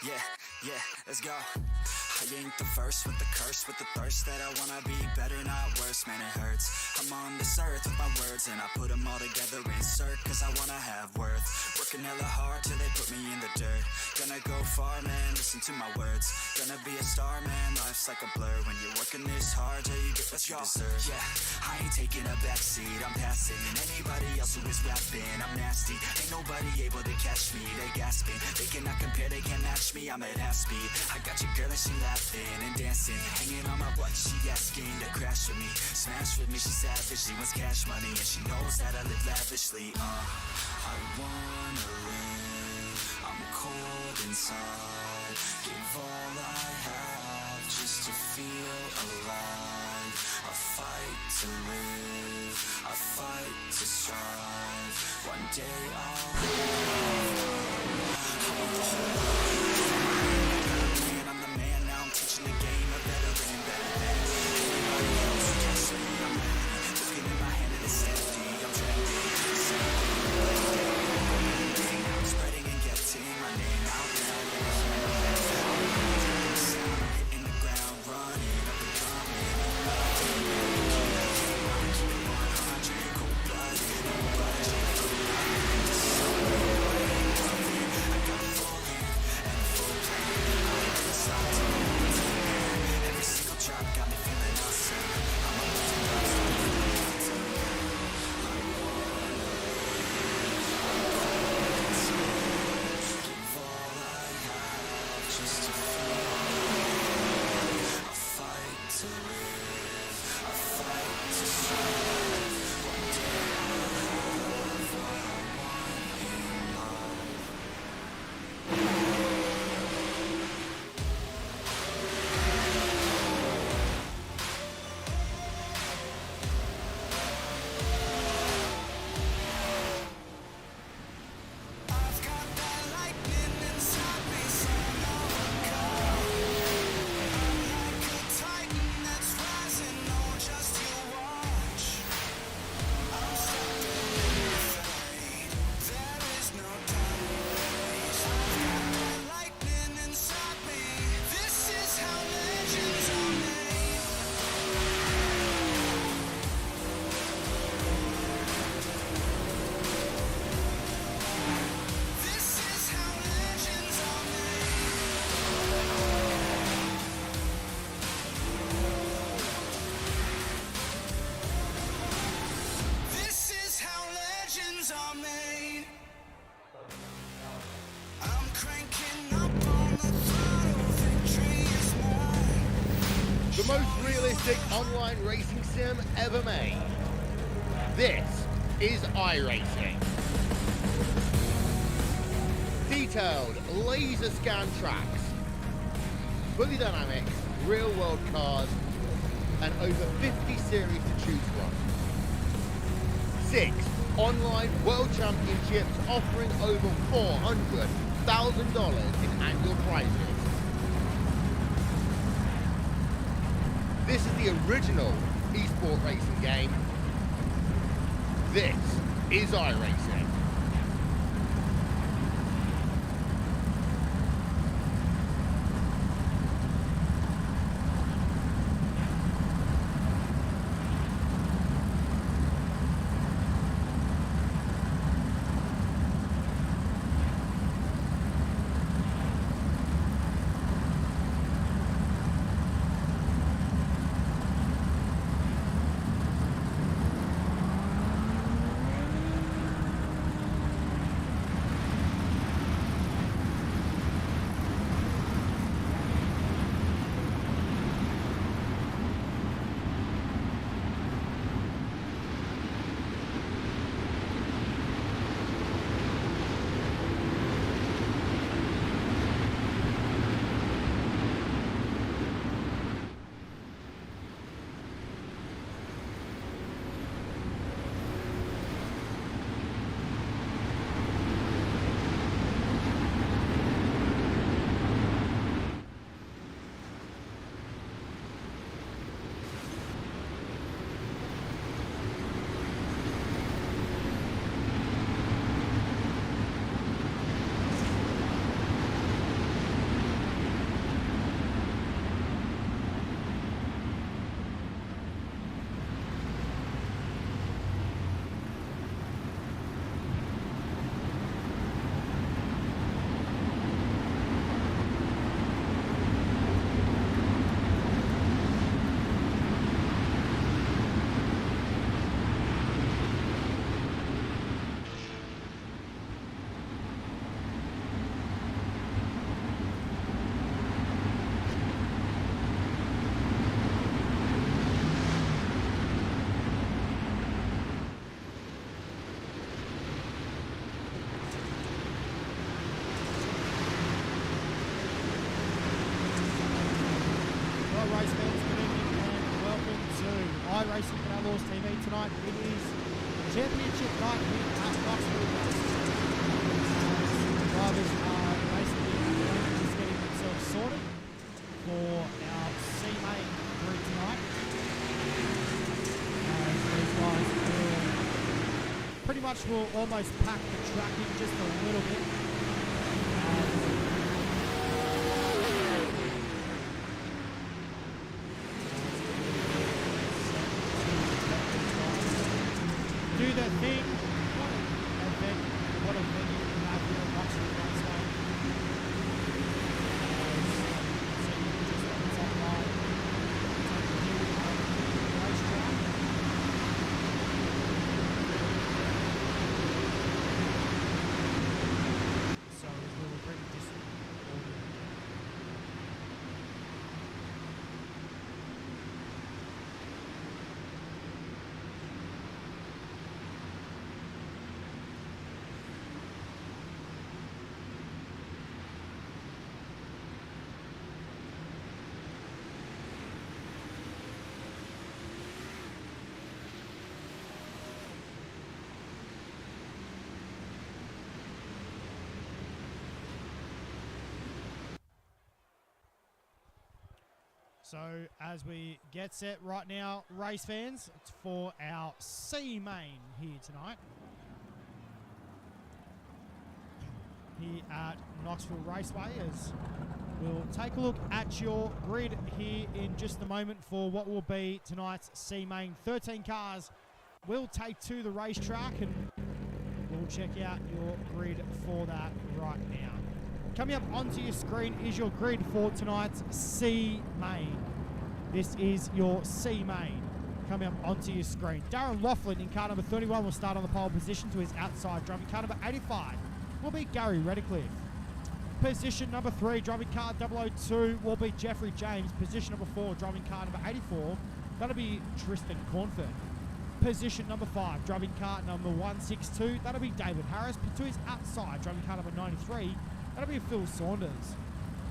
Yeah, let's go. I ain't the first with the curse, with the thirst that I wanna be better, not worse, man it hurts. I'm on this earth with my words and I put them all together, insert, cause I wanna have worth. Working hella hard till they put me in the dirt. Gonna go far, man, listen to my words. Gonna be a star, man, life's like a blur. When you're working this hard, yeah, you get what you deserve. Yeah, I ain't taking a backseat, I'm passing anybody else who is rapping. I'm nasty, ain't nobody able to catch me. They gasping, they cannot compare, they can't match me. I'm at half speed, I got your girl and she laughing and dancing, hanging on my butt, she asking to crash with me, smash with me, she savage, she wants cash money, and she knows that I live lavishly. I wanna live, I'm cold inside, give all I have just to feel alive. I fight to live, I fight to strive, one day I'll live. I want the whole world, I'm the man, now I'm teaching the game a veteran, better than anybody else who can see I'm ready, looking in my hand and it's empty, I'm trapped in, spreading and getting my name out there, hitting the ground, running up and coming, I'm keeping 100, cold-blooded, no budget, I got a full hand and a full plan, every single drop got me feeling awesome. I'm a give all I have just to feel. I fight to live, I fight to strive. One day I'll have what I want in life. I've got that lightning inside me, so no one I'm like a titan that's rising, oh just you watch. I'm stepping in the fade, there is no time to waste. I've got that lightning inside me, this is how legends are made. This is how legends are made. This is how legends are made. I'm cranking up on the throttle, victory is mine. The most realistic online racing sim ever made. This is iRacing. Detailed laser scan tracks, fully dynamic, real world cars, and over 50 series to choose from. 6 online world championships offering over $400,000 in annual prizes. This is the original esport racing game. This is iRacing. Racing and Outlaws TV tonight. It is championship night here at Knoxville. Drivers are basically just getting themselves sorted for our C-Main grid tonight. As these guys pretty much will almost pack the track in just a little bit. Do their thing. What a venue we have here at Knoxville Raceway. Just on the top line. Racetrack. So we will bring this audio. So as we get set right now, race fans, it's for our C-Main here tonight. Here at Knoxville Raceway, as we'll take a look at your grid here in just a moment for what will be tonight's C-Main. 13 cars will take to the racetrack, and we'll check out your grid for that right now. Coming up onto your screen is your grid for tonight's C-Main. This is your C-Main coming up onto your screen. Darren Laughlin in car number 31 will start on the pole position to his outside. Driving car number 85 will be Gary Redcliffe. Position number 3, driving car 002 will be Jeffrey James. Position number 4, driving car number 84, that'll be Tristan Cornford. Position number 5, driving car number 162, that'll be David Harris. To his outside, driving car number 93, that'll be Phil Saunders.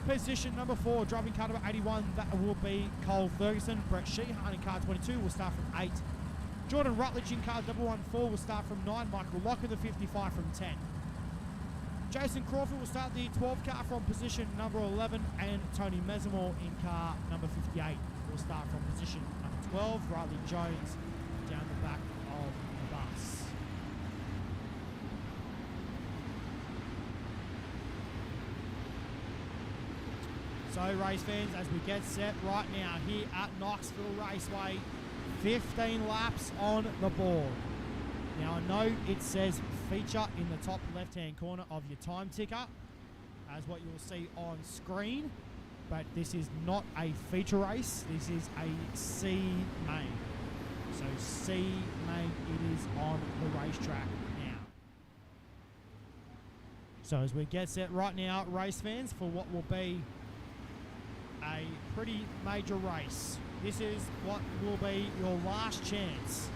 Position number 4, driving car number 81, that will be Cole Ferguson. Brett Sheehan in car 22 will start from 8. Jordan Rutledge in car 114 will start from 9. Michael Locker, the 55, from 10. Jason Crawford will start the 12 car from position number 11, and Tony Mesimore in car number 58 will start from position number 12. Riley Jones down the back of the bus. So race fans, as we get set right now here at Knoxville Raceway, 15 laps on the board. Now I know it says feature in the top left hand corner of your time ticker as what you'll see on screen, but this is not a feature race, this is a C-Main. So C-Main it is on the racetrack now. So as we get set right now, race fans, for what will be a pretty major race. This is what will be your last chance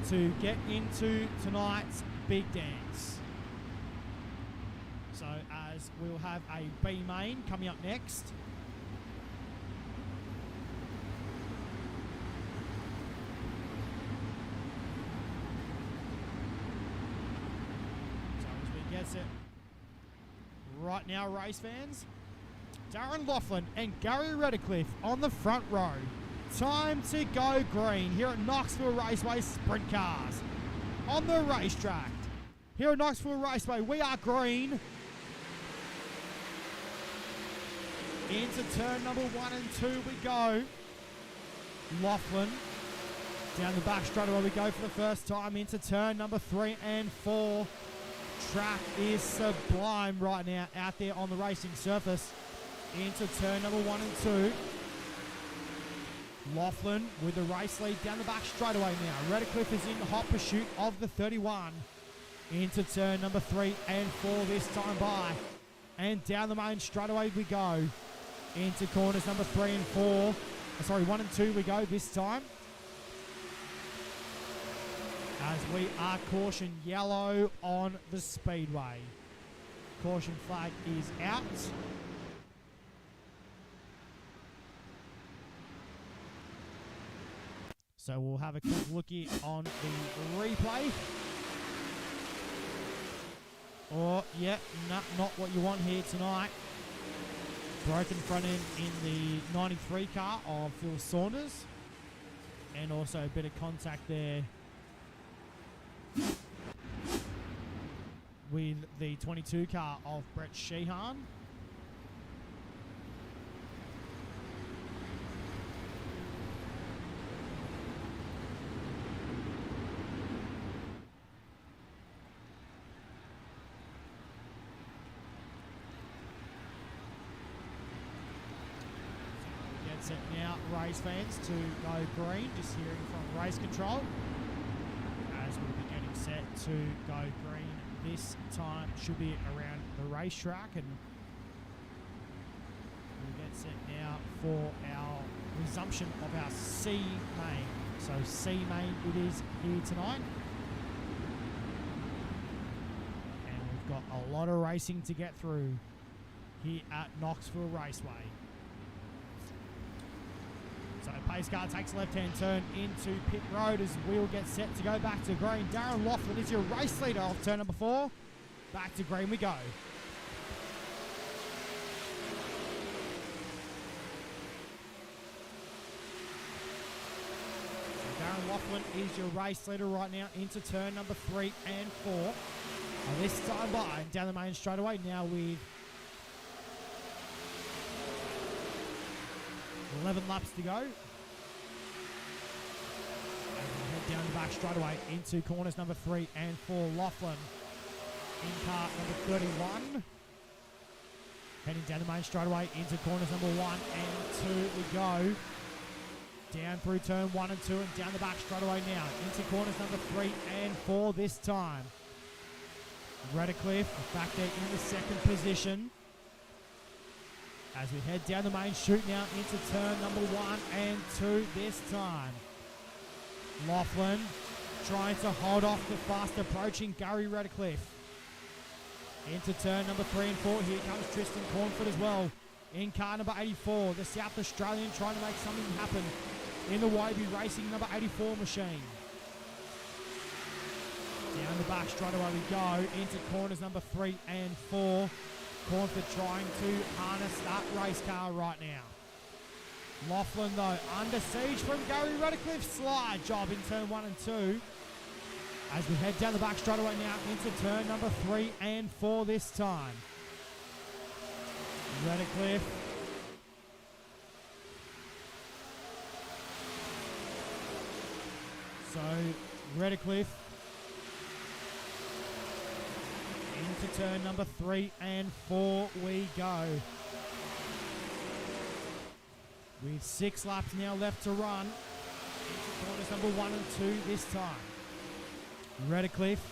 to get into tonight's big dance. So as we'll have a B main coming up next. So as we get set right now, race fans, Darren Laughlin and Gary Redcliffe on the front row. Time to go green here at Knoxville Raceway Sprint Cars on the racetrack. Here at Knoxville Raceway, we are green. Into turn number 1 and 2 we go. Laughlin down the back straight away we go for the first time into turn number 3 and 4. Track is sublime right now out there on the racing surface. Into turn number 1 and 2. Laughlin with the race lead down the back straight away now. Redcliffe is in hot pursuit of the 31. Into turn number 3 and 4 this time by. And down the main straight away we go. Into corners number 3 and 4. Sorry, 1 and 2 we go this time. As we are caution yellow on the speedway. Caution flag is out. So we'll have a quick looky on the replay. Oh, yeah, not what you want here tonight. Broken front end in the 93 car of Phil Saunders. And also a bit of contact there with the 22 car of Brett Sheehan. Set now, race fans, to go green, just hearing from race control as we'll be getting set to go green. This time should be around the racetrack, and we'll get set now for our resumption of our C main. So C main it is here tonight, and we've got a lot of racing to get through here at Knoxville Raceway. So pace car takes a left-hand turn into pit road as wheel gets set to go back to green. Darren Laughlin is your race leader off turn number 4. Back to green we go. So Darren Laughlin is your race leader right now into turn number 3 and 4. And this time by down the main straightaway now with 11 laps to go. And we'll head down the back straight away into corners number 3 and 4. Laughlin in car number 31. Heading down the main straight away into corners number 1 and 2 we go. Down through turn 1 and 2 and down the back straight away now into corners number 3 and 4 this time. Redcliffe back there in the second position. As we head down the main chute now into turn number 1 and 2 this time. Laughlin trying to hold off the fast approaching Gary Redcliffe. Into turn number 3 and 4. Here comes Tristan Cornford as well. In car number 84, the South Australian trying to make something happen in the YB Racing number 84 machine. Down the back straight away we go into corners number 3 and 4. Cornford trying to harness that race car right now. Laughlin though under siege from Gary Redcliffe. Slide job in turn 1 and 2. As we head down the back straight away now into turn number 3 and 4 this time. Redcliffe. So Redcliffe into turn number 3 and 4 we go. With 6 laps now left to run. Into corners number 1 and 2 this time. Redcliffe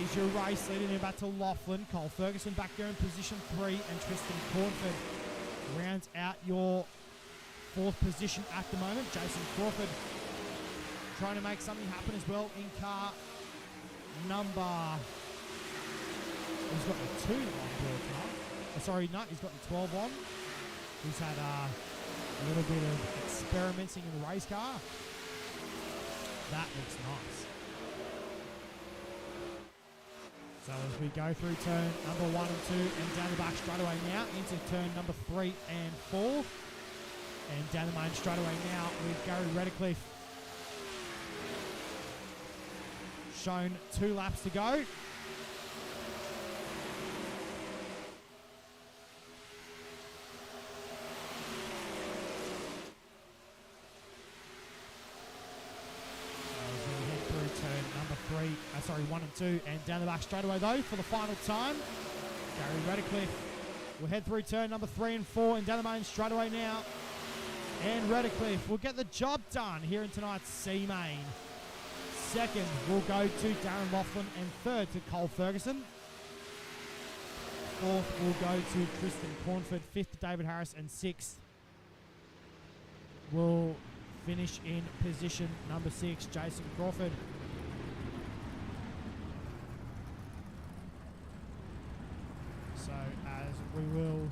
is your race leader. Now back to Laughlin. Cole Ferguson back there in position 3 and Tristan Cornford rounds out your 4th position at the moment. Jason Crawford trying to make something happen as well in car number, he's got the 2 on board now. Sorry, no, he's got the 12 on. He's had a little bit of experimenting in the race car. That looks nice. So as we go through turn number 1 and 2 and down the back straight away now into turn number 3 and 4. And down the main straight away now with Gary Redcliffe. Shown 2 laps to go. Turn number 1 and 2 and down the back straight away though for the final time. Gary Redcliffe will head through turn number 3 and 4 and down the main straight away now. And Redcliffe will get the job done here in tonight's C main. Second will go to Darren Laughlin and third to Cole Ferguson. Fourth will go to Tristan Cornford, fifth to David Harris, and sixth will finish in position number 6, Jason Crawford. So as we will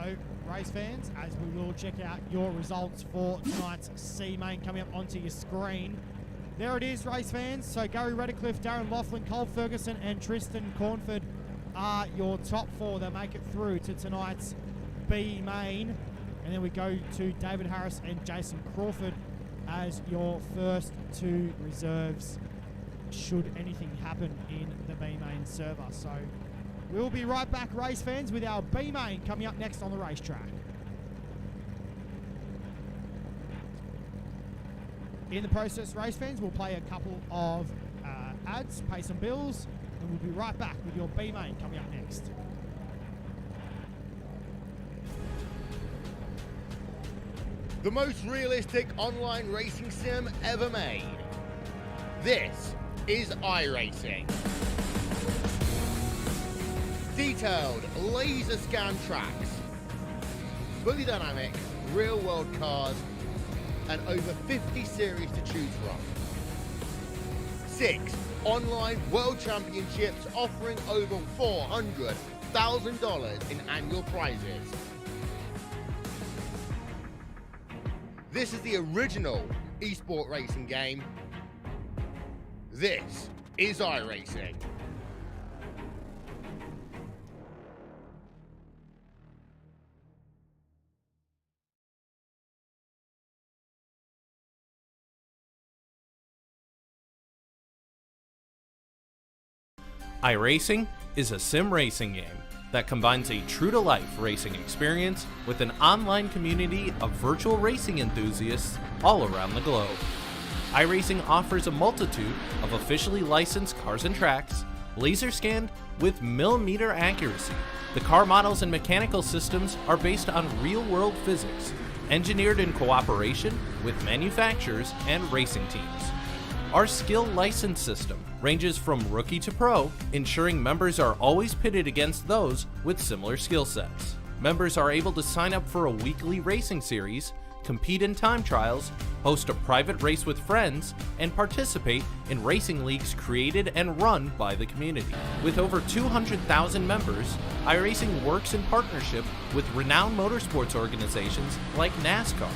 though, race fans, as we will check out your results for tonight's C main coming up onto your screen. There it is, race fans. So Gary Redcliffe, Darren Laughlin, Cole Ferguson and Tristan Cornford are your top four that make it through to tonight's B main. And then we go to David Harris and Jason Crawford as your first two reserves should anything happen in the B main server. So we'll be right back, race fans, with our B main coming up next on the racetrack. In the process, race fans, we'll play a couple of ads, pay some bills, and we'll be right back with your B main coming up next. The most realistic online racing sim ever made. This is iRacing. Detailed laser scan tracks, fully dynamic real world cars, and over 50 series to choose from. 6 online world championships offering over $400,000 in annual prizes. This is the original esport racing game. This is iRacing. iRacing is a sim racing game that combines a true-to-life racing experience with an online community of virtual racing enthusiasts all around the globe. iRacing offers a multitude of officially licensed cars and tracks, laser scanned with millimeter accuracy. The car models and mechanical systems are based on real-world physics, engineered in cooperation with manufacturers and racing teams. Our skill license system ranges from rookie to pro, ensuring members are always pitted against those with similar skill sets. Members are able to sign up for a weekly racing series, compete in time trials, host a private race with friends, and participate in racing leagues created and run by the community. With over 200,000 members, iRacing works in partnership with renowned motorsports organizations like NASCAR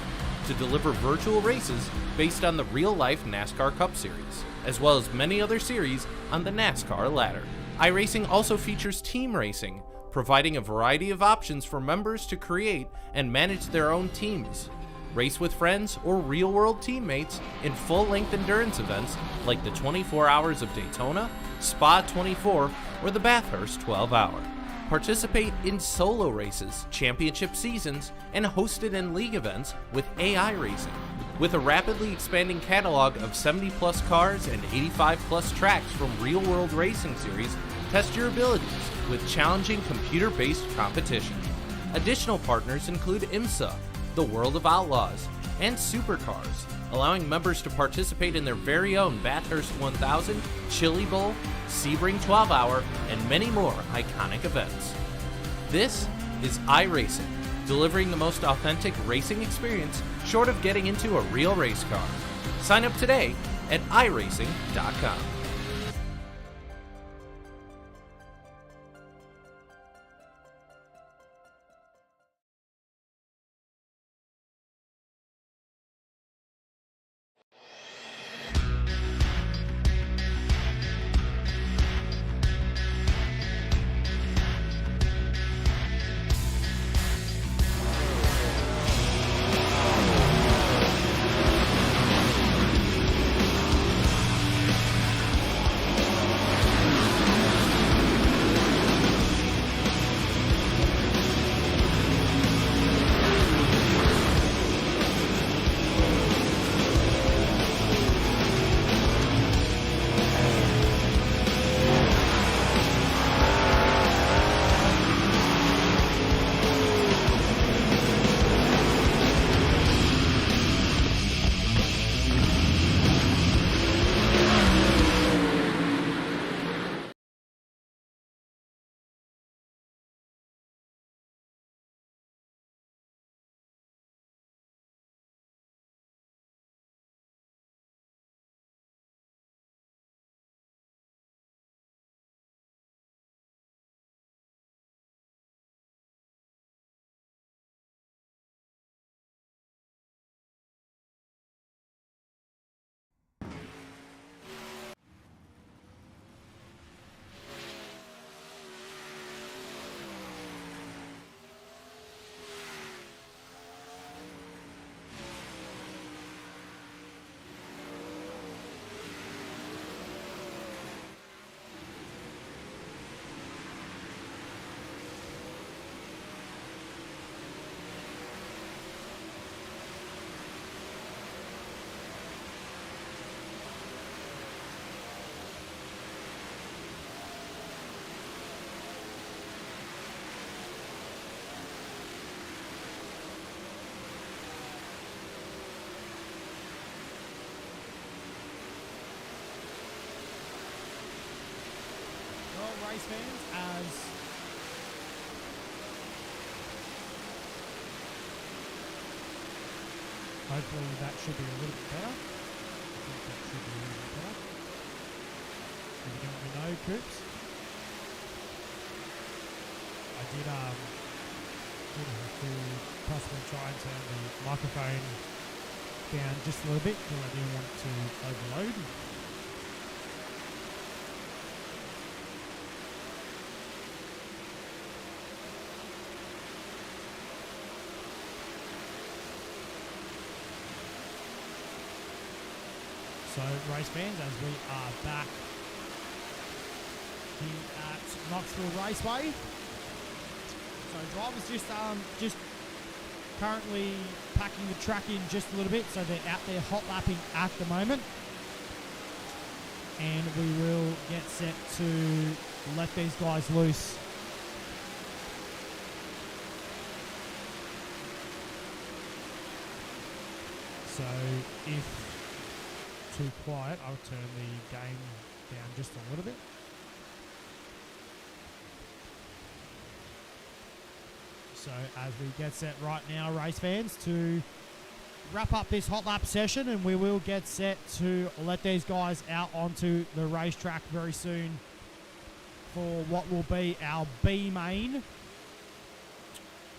to deliver virtual races based on the real-life NASCAR Cup Series, as well as many other series on the NASCAR ladder. iRacing also features team racing, providing a variety of options for members to create and manage their own teams, race with friends or real-world teammates in full-length endurance events like the 24 Hours of Daytona, Spa 24, or the Bathurst 12-Hour. Participate in solo races, championship seasons, and hosted and league events with AI Racing. With a rapidly expanding catalog of 70-plus cars and 85-plus tracks from real-world racing series, test your abilities with challenging computer-based competition. Additional partners include IMSA, the World of Outlaws, and Supercars, allowing members to participate in their very own Bathurst 1000, Chili Bowl, Sebring 12-Hour, and many more iconic events. This is iRacing, delivering the most authentic racing experience short of getting into a real race car. Sign up today at iRacing.com. race fans, as hopefully that should be a little bit better. I think that should be a little bit better. If you can let me know, Coops. I did have to possibly try and turn the microphone down just a little bit because I didn't want to overload. So, race fans, as we are back here at Knoxville Raceway. So, drivers just currently packing the track in just a little bit, so they're out there hot lapping at the moment. And we will get set to let these guys loose. So, if too quiet, I'll turn the game down just a little bit. So as we get set right now, race fans, to wrap up this hot lap session, and we will get set to let these guys out onto the racetrack very soon for what will be our B main.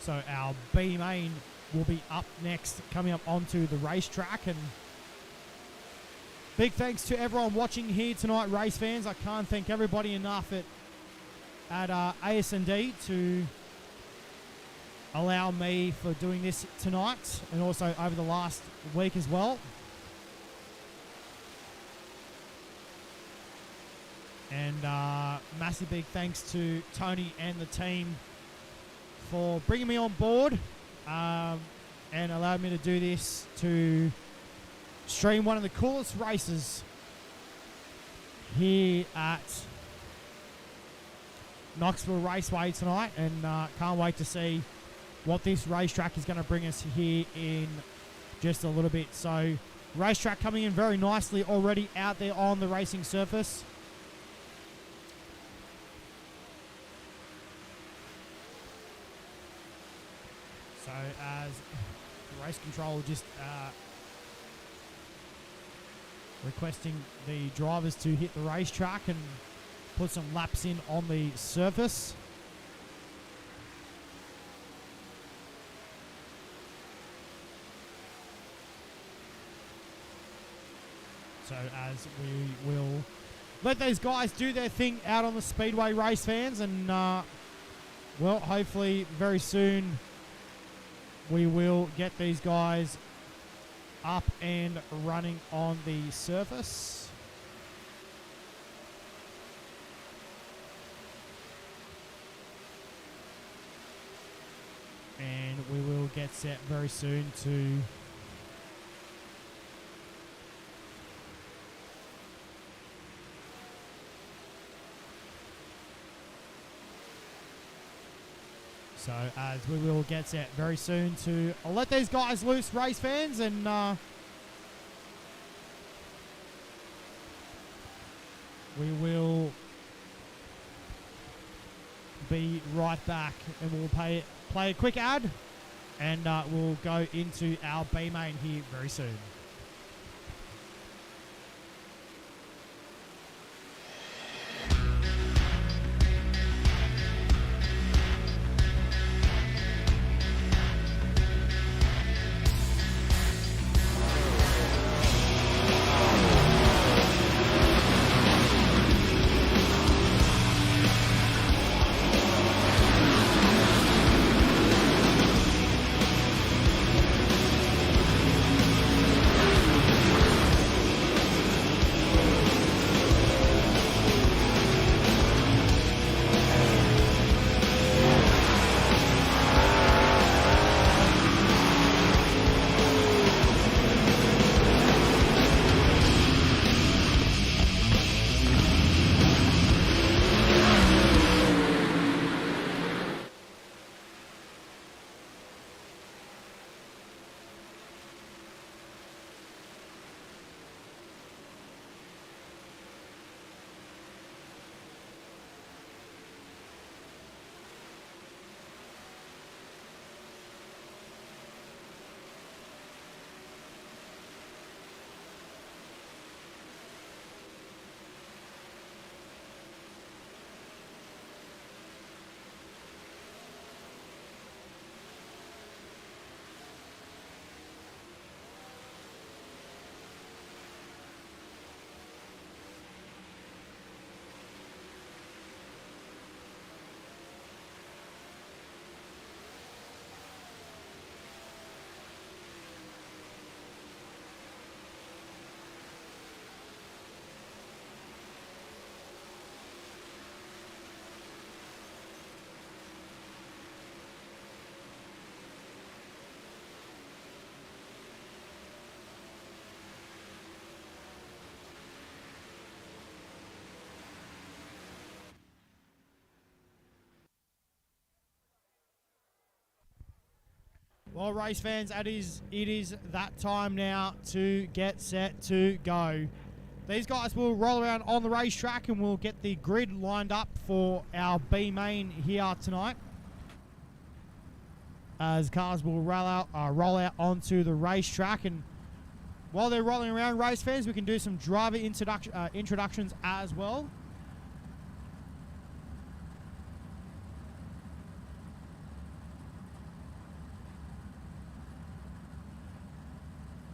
So our B main will be up next, coming up onto the racetrack. And big thanks to everyone watching here tonight, race fans. I can't thank everybody enough at Asnd to allow me for doing this tonight, and also over the last week as well. And massive big thanks to Tony and the team for bringing me on board and allowed me to do this, to stream one of the coolest races here at Knoxville Raceway tonight, and can't wait to see what this racetrack is going to bring us here in just a little bit. So, racetrack coming in very nicely already out there on the racing surface. So, as race control just requesting the drivers to hit the racetrack and put some laps in on the surface. So as we will let these guys do their thing out on the speedway, race fans, and well, hopefully very soon we will get these guys up and running on the surface. And we will get set very soon to So as we will get set very soon to let these guys loose, race fans, and we will be right back, and we'll play a quick ad, and we'll go into our B main here very soon. Well, race fans, it is that time now to get set to go. These guys will roll around on the racetrack and we'll get the grid lined up for our B main here tonight. As cars will roll out onto the racetrack, and while they're rolling around, race fans, we can do some driver introductions as well.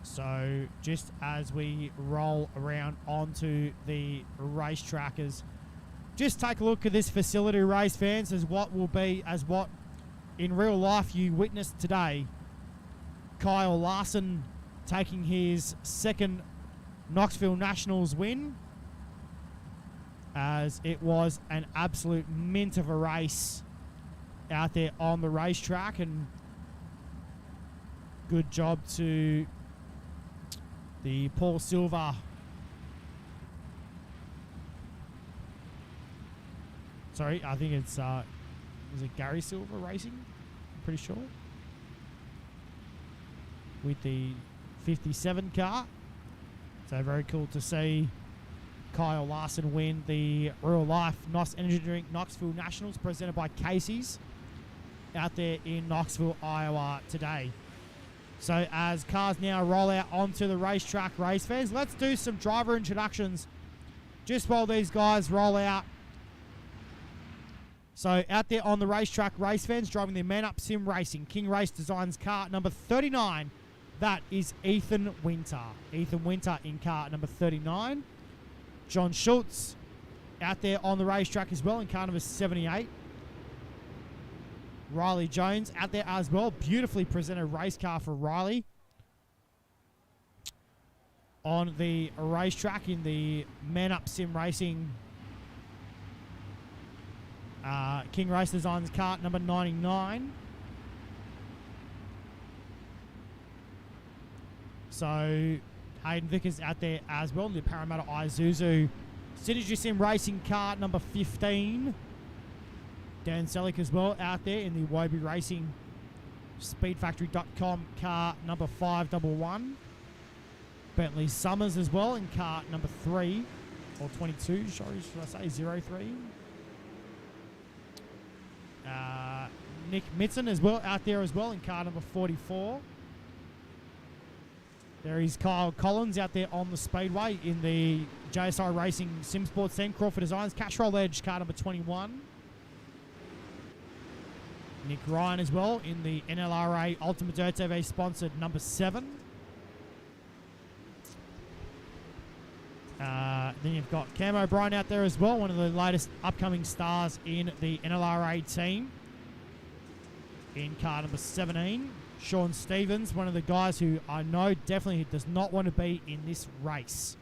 So just as we roll around onto the racetrackers, just take a look at this facility, race fans, as what in real life you witnessed today. Kyle Larson taking his second Knoxville Nationals win, as it was an absolute mint of a race out there on the racetrack, and good job to the Paul Silver. Sorry, I think it's is it Gary Silver Racing? I'm pretty sure. With the 57 car. So very cool to see Kyle Larson win the Real Life NOS Energy Drink Knoxville Nationals presented by Casey's out there in Knoxville, Iowa today. So as cars now roll out onto the racetrack, race fans, let's do some driver introductions just while these guys roll out. So out there on the racetrack, race fans, driving the Man Up Sim Racing King Race Designs car number 39, that is Ethan Winter. Ethan Winter in car number 39. John Schultz out there on the racetrack as well in car number 78. Riley Jones out there as well. Beautifully presented race car for Riley on the racetrack in the Man Up Sim Racing King Race Designs car number 99. So Hayden Vickers out there as well in the Parramatta Isuzu Synergy Sim Racing car number 15. Dan Selleck as well out there in the Woby Racing Speedfactory.com car number 511. Bentley Summers as well in car number 3 or 22, sorry, should I say 03. Nick Mitson as well out there as well in car number 44. There is Kyle Collins out there on the speedway in the JSI Racing Sim Sports team, Crawford Designs Cash Roll Edge car number 21. Nick Ryan as well in the NLRA Ultimate Dirt TV sponsored number 7. Then you've got Cam O'Brien out there as well, one of the latest upcoming stars in the NLRA team in car number 17. Sean Stevens, one of the guys who I know definitely does not want to be in this race.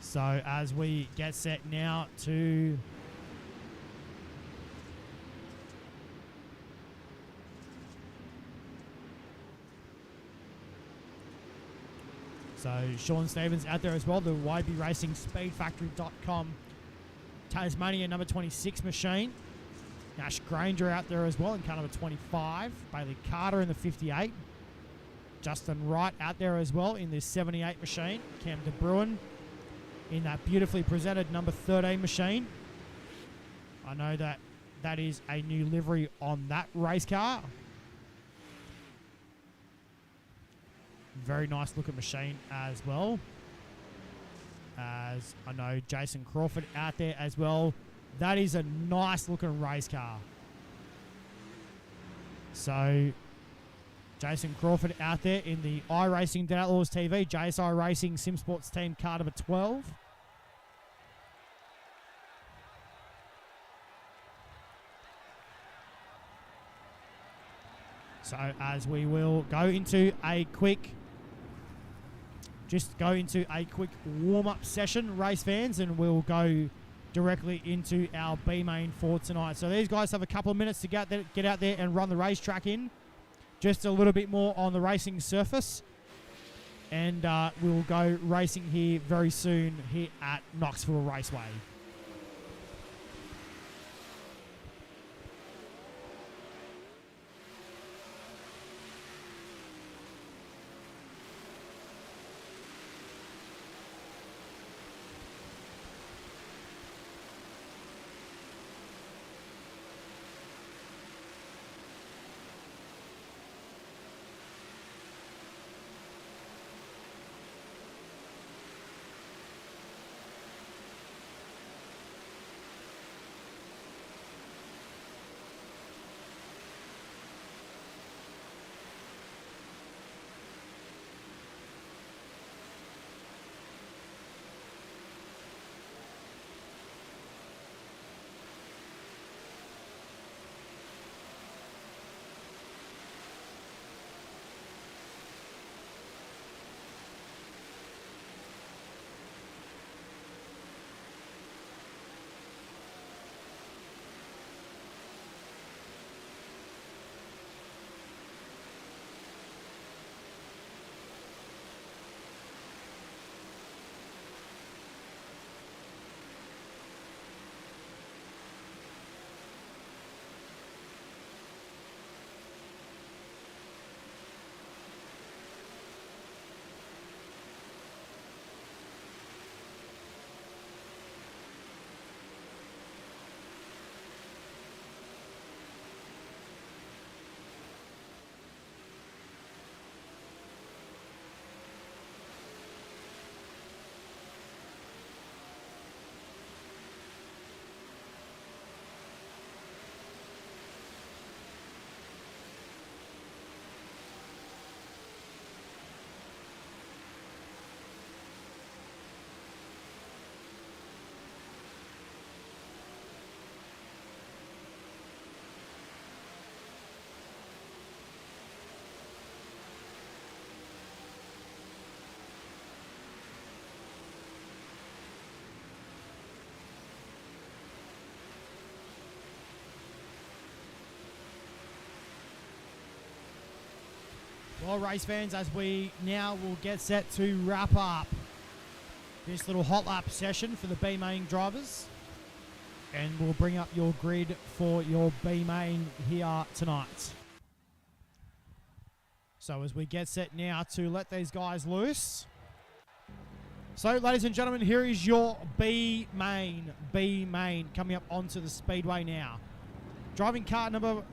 So as we get set now to Sean Stevens out there as well, the YB Racing Speedfactory.com Tasmania number 26 machine. Nash Granger out there as well in car number 25. Bailey Carter in the 58. Justin Wright out there as well in the 78 machine. Cam De Bruin in that beautifully presented number 13 machine. I know that is a new livery on that race car. Very nice looking machine as well. As I know Jason Crawford out there as well. That is a nice looking race car. So Jason Crawford out there in the iRacing Dead Outlaws TV, JSI Racing Sim Sports team car number 12. So as we will go into a quick warm-up session, race fans, and we'll go directly into our B main for tonight. So these guys have a couple of minutes to get out there and run the racetrack in. Just a little bit more on the racing surface. And we'll go racing here very soon here at Knoxville Raceway. Well, race fans, as we now will get set to wrap up this little hot lap session for the B main drivers, and we'll bring up your grid for your B main here tonight. So as we get set now to let these guys loose. So, ladies and gentlemen, here is your B main coming up onto the speedway now. Driving car number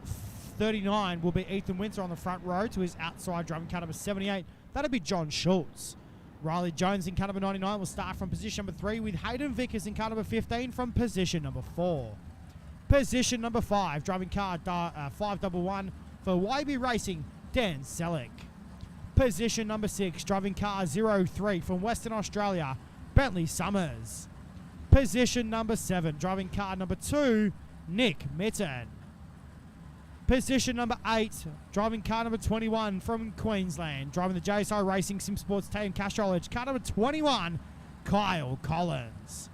39 will be Ethan Winter on the front row. To his outside, driving car number 78, that'll be John Schultz. Riley Jones in car number 99 will start from position number 3, with Hayden Vickers in car number 15 from position number 4. Position number 5, driving car 511 for YB Racing, Dan Selleck. Position number 6, driving car 03 from Western Australia, Bentley Summers. Position number 7, driving car number 2, Nick Mitten. Position number 8, driving car number 21 from Queensland, driving the JSI Racing Sim Sports Team Castrol Edge, car number 21, Kyle Collins.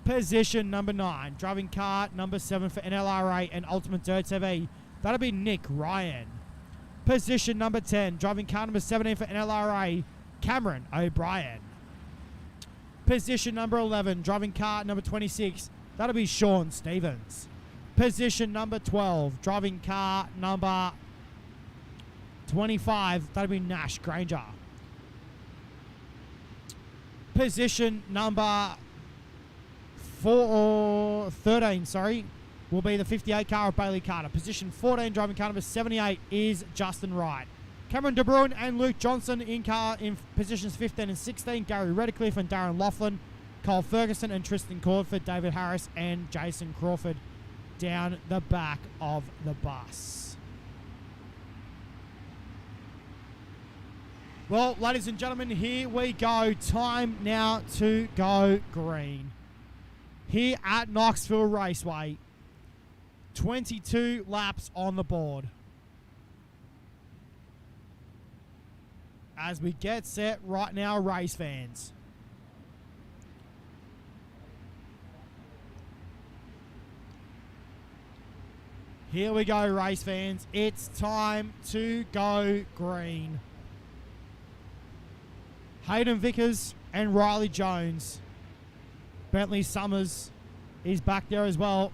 Position number 9, driving car number 7 for NLRA and Ultimate Dirt TV, that'll be Nick Ryan. Position number 10, driving car number 17 for NLRA, Cameron O'Brien. Position number 11, driving car number 26, that'll be Sean Stevens. Position number 12, driving car number 25, that'll be Nash Granger. Position number 13, will be the 58 car of Bailey Carter. Position 14, driving car number 78, is Justin Wright. Cameron De Bruin and Luke Johnson in positions 15 and 16. Gary Redcliffe and Darren Laughlin. Cole Ferguson and Tristan Cordford. David Harris and Jason Crawford down the back of the bus. Well, ladies and gentlemen, here we go. Time now to go green. Here at Knoxville Raceway, 22 laps on the board. As we get set right now, race fans. Here we go, race fans. It's time to go green. Hayden Vickers and Riley Jones. Bentley Summers is back there as well.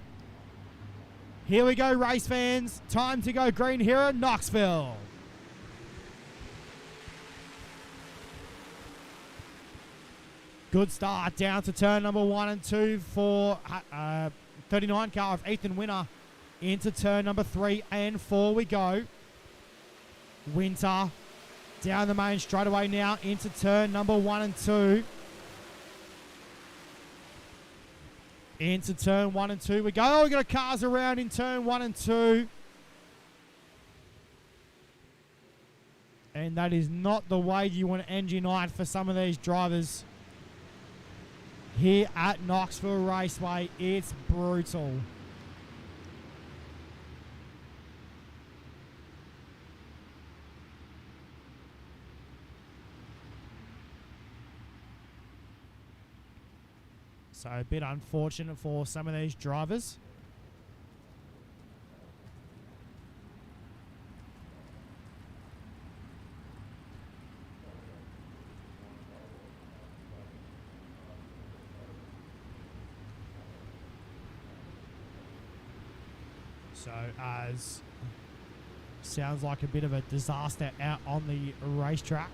Here we go, race fans. Time to go green here at Knoxville. Good start down to turn number 1 and 2 for 39 car of Ethan Winter. Into turn number 3 and 4 we go. Winter down the main straightaway now into turn number 1 and 2. Into turn 1 and 2 we go. Oh, we got cars around in turn 1 and 2. And that is not the way you want to end your night for some of these drivers. Here at Knoxville Raceway, it's brutal. So a bit unfortunate for some of these drivers. So as sounds like a bit of a disaster out on the racetrack.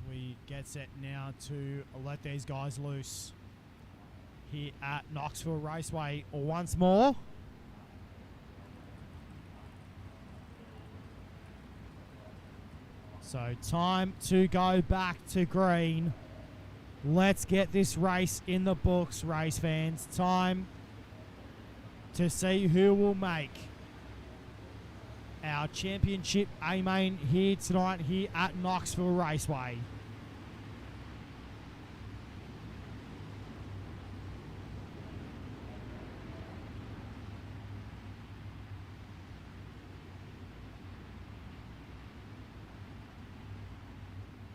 We get set now to let these guys loose here at Knoxville Raceway once more. So time to go back to green. Let's get this race in the books, race fans. Time to see who will make our championship A-main here tonight here at Knoxville Raceway.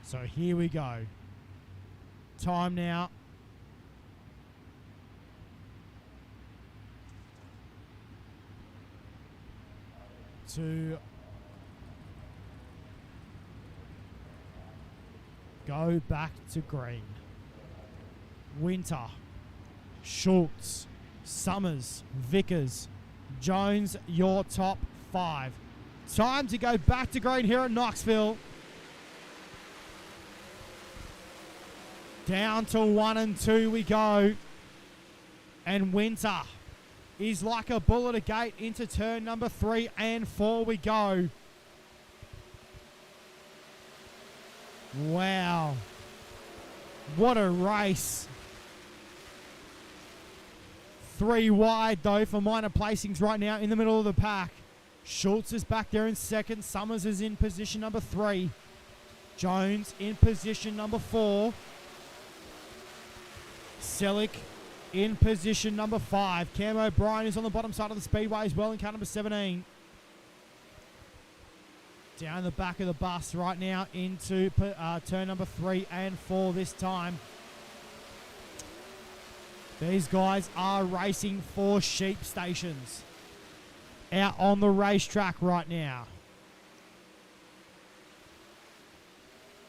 So here we go. Time now. To go back to green. Winter, Schultz, Summers, Vickers, Jones, your top 5. Time to go back to green here at Knoxville. Down to 1 and 2 we go. And Winter is like a bull at a gate into turn number 3 and 4 we go. Wow. What a race. 3 wide though for minor placings right now in the middle of the pack. Schultz is back there in second. Summers is in position number 3. Jones in position number 4. Selick in position number 5. Cam O'Brien is on the bottom side of the speedway as well in car number 17. Down the back of the bus right now into turn number 3 and 4 this time. These guys are racing for sheep stations out on the racetrack right now.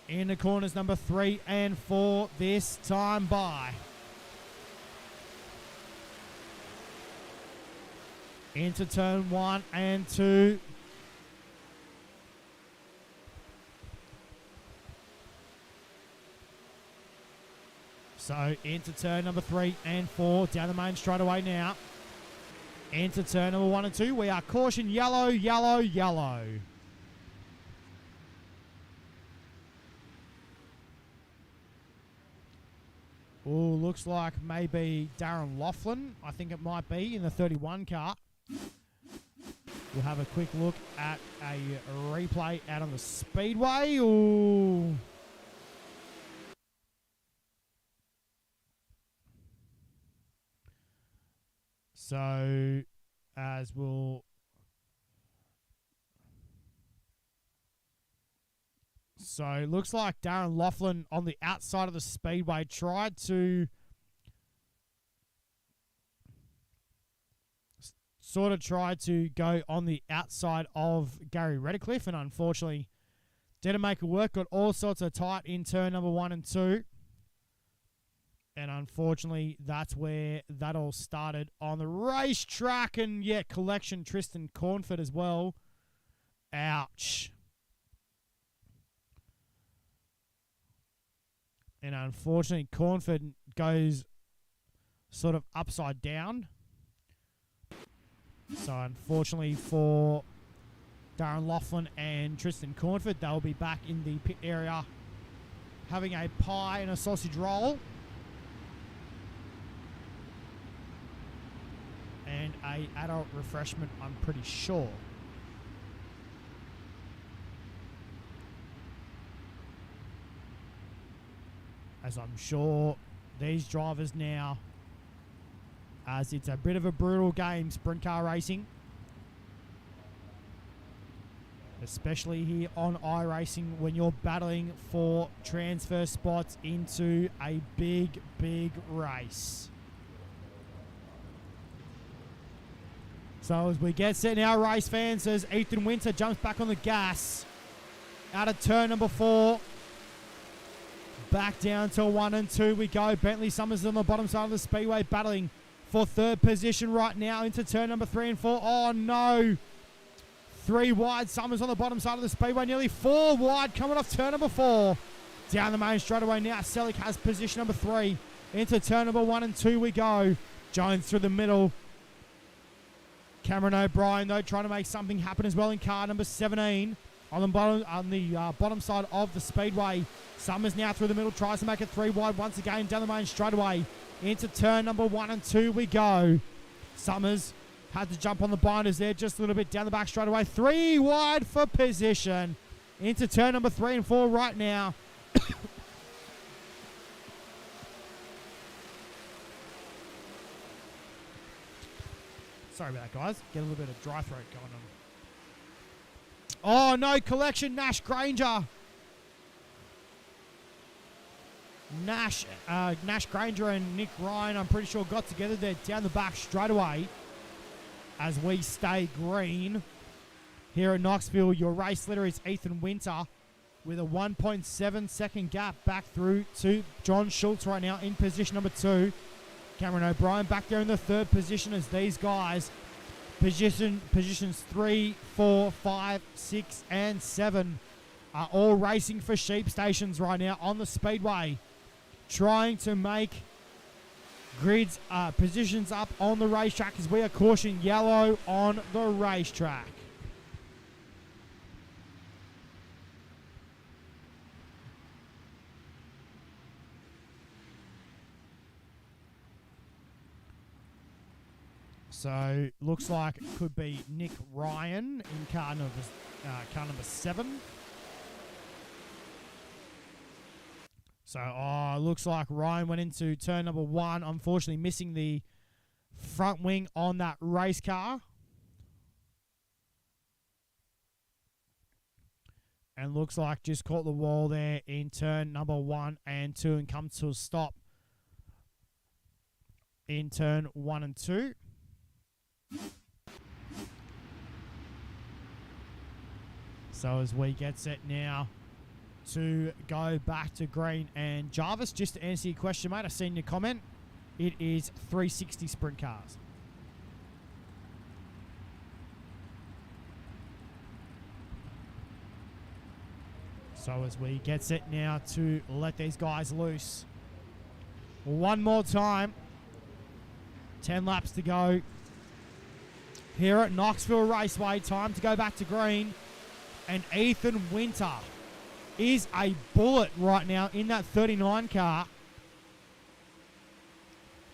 In the corners number 3 and 4 this time by. Into turn 1 and 2. So into turn number 3 and 4. Down the main straightaway now. Into turn number 1 and 2. We are caution yellow, yellow, yellow. Oh, looks like maybe Darren Laughlin. I think it might be in the 31 car. We'll have a quick look at a replay out on the speedway. Ooh. So, as we'll... So, it looks like Darren Laughlin on the outside of the speedway tried to... Sort of tried to go on the outside of Gary Redcliffe and unfortunately didn't make it work. Got all sorts of tight in turn number 1 and 2. And unfortunately, that's where that all started on the racetrack. And yeah, collection Tristan Cornford as well. Ouch. And unfortunately, Cornford goes sort of upside down. So unfortunately for Darren Laughlin and Tristan Cornford, they'll be back in the pit area having a pie and a sausage roll. And a adult refreshment, I'm pretty sure. As I'm sure these drivers now, as it's a bit of a brutal game, sprint car racing. Especially here on iRacing when you're battling for transfer spots into a big, big race. So as we get set now, race fans, as Ethan Winter jumps back on the gas out of turn number 4. Back down to 1 and 2 we go. Bentley Summers on the bottom side of the speedway battling for third position right now into turn number 3 and 4. Oh no. 3 wide. Summers on the bottom side of the speedway. Nearly 4 wide coming off turn number 4. Down the main straightaway now. Selick has position number 3. Into turn number 1 and 2 we go. Jones through the middle. Cameron O'Brien though trying to make something happen as well in car number 17. On the bottom side of the speedway. Summers now through the middle. Tries to make it 3 wide once again. Down the main straightaway. Into turn number 1 and 2 we go. Summers had to jump on the binders there just a little bit down the back straightaway. 3 wide for position. Into turn number 3 and 4 right now. Sorry about that, guys. Get a little bit of dry throat going on. Oh, no. Collection Nash Granger. Nash Granger and Nick Ryan, I'm pretty sure, got together there down the back straight away as we stay green. Here at Knoxville, your race leader is Ethan Winter with a 1.7 second gap back through to John Schultz right now in position number 2. Cameron O'Brien back there in the 3rd position as these guys positions 3, 4, 5, 6, and 7 are all racing for sheep stations right now on the speedway, trying to make grids positions up on the racetrack as we are caution yellow on the racetrack. So, looks like it could be Nick Ryan in car number 7. So, looks like Ryan went into turn number 1, unfortunately missing the front wing on that race car. And looks like just caught the wall there in turn number 1 and 2 and comes to a stop in turn 1 and 2. So as we get set now to go back to green, and Jarvis, just to answer your question, mate, I've seen your comment. It is 360 sprint cars. So as we get set now to let these guys loose. One more time. 10 laps to go. Here at Knoxville Raceway, time to go back to green. And Ethan Winter is a bullet right now in that 39 car.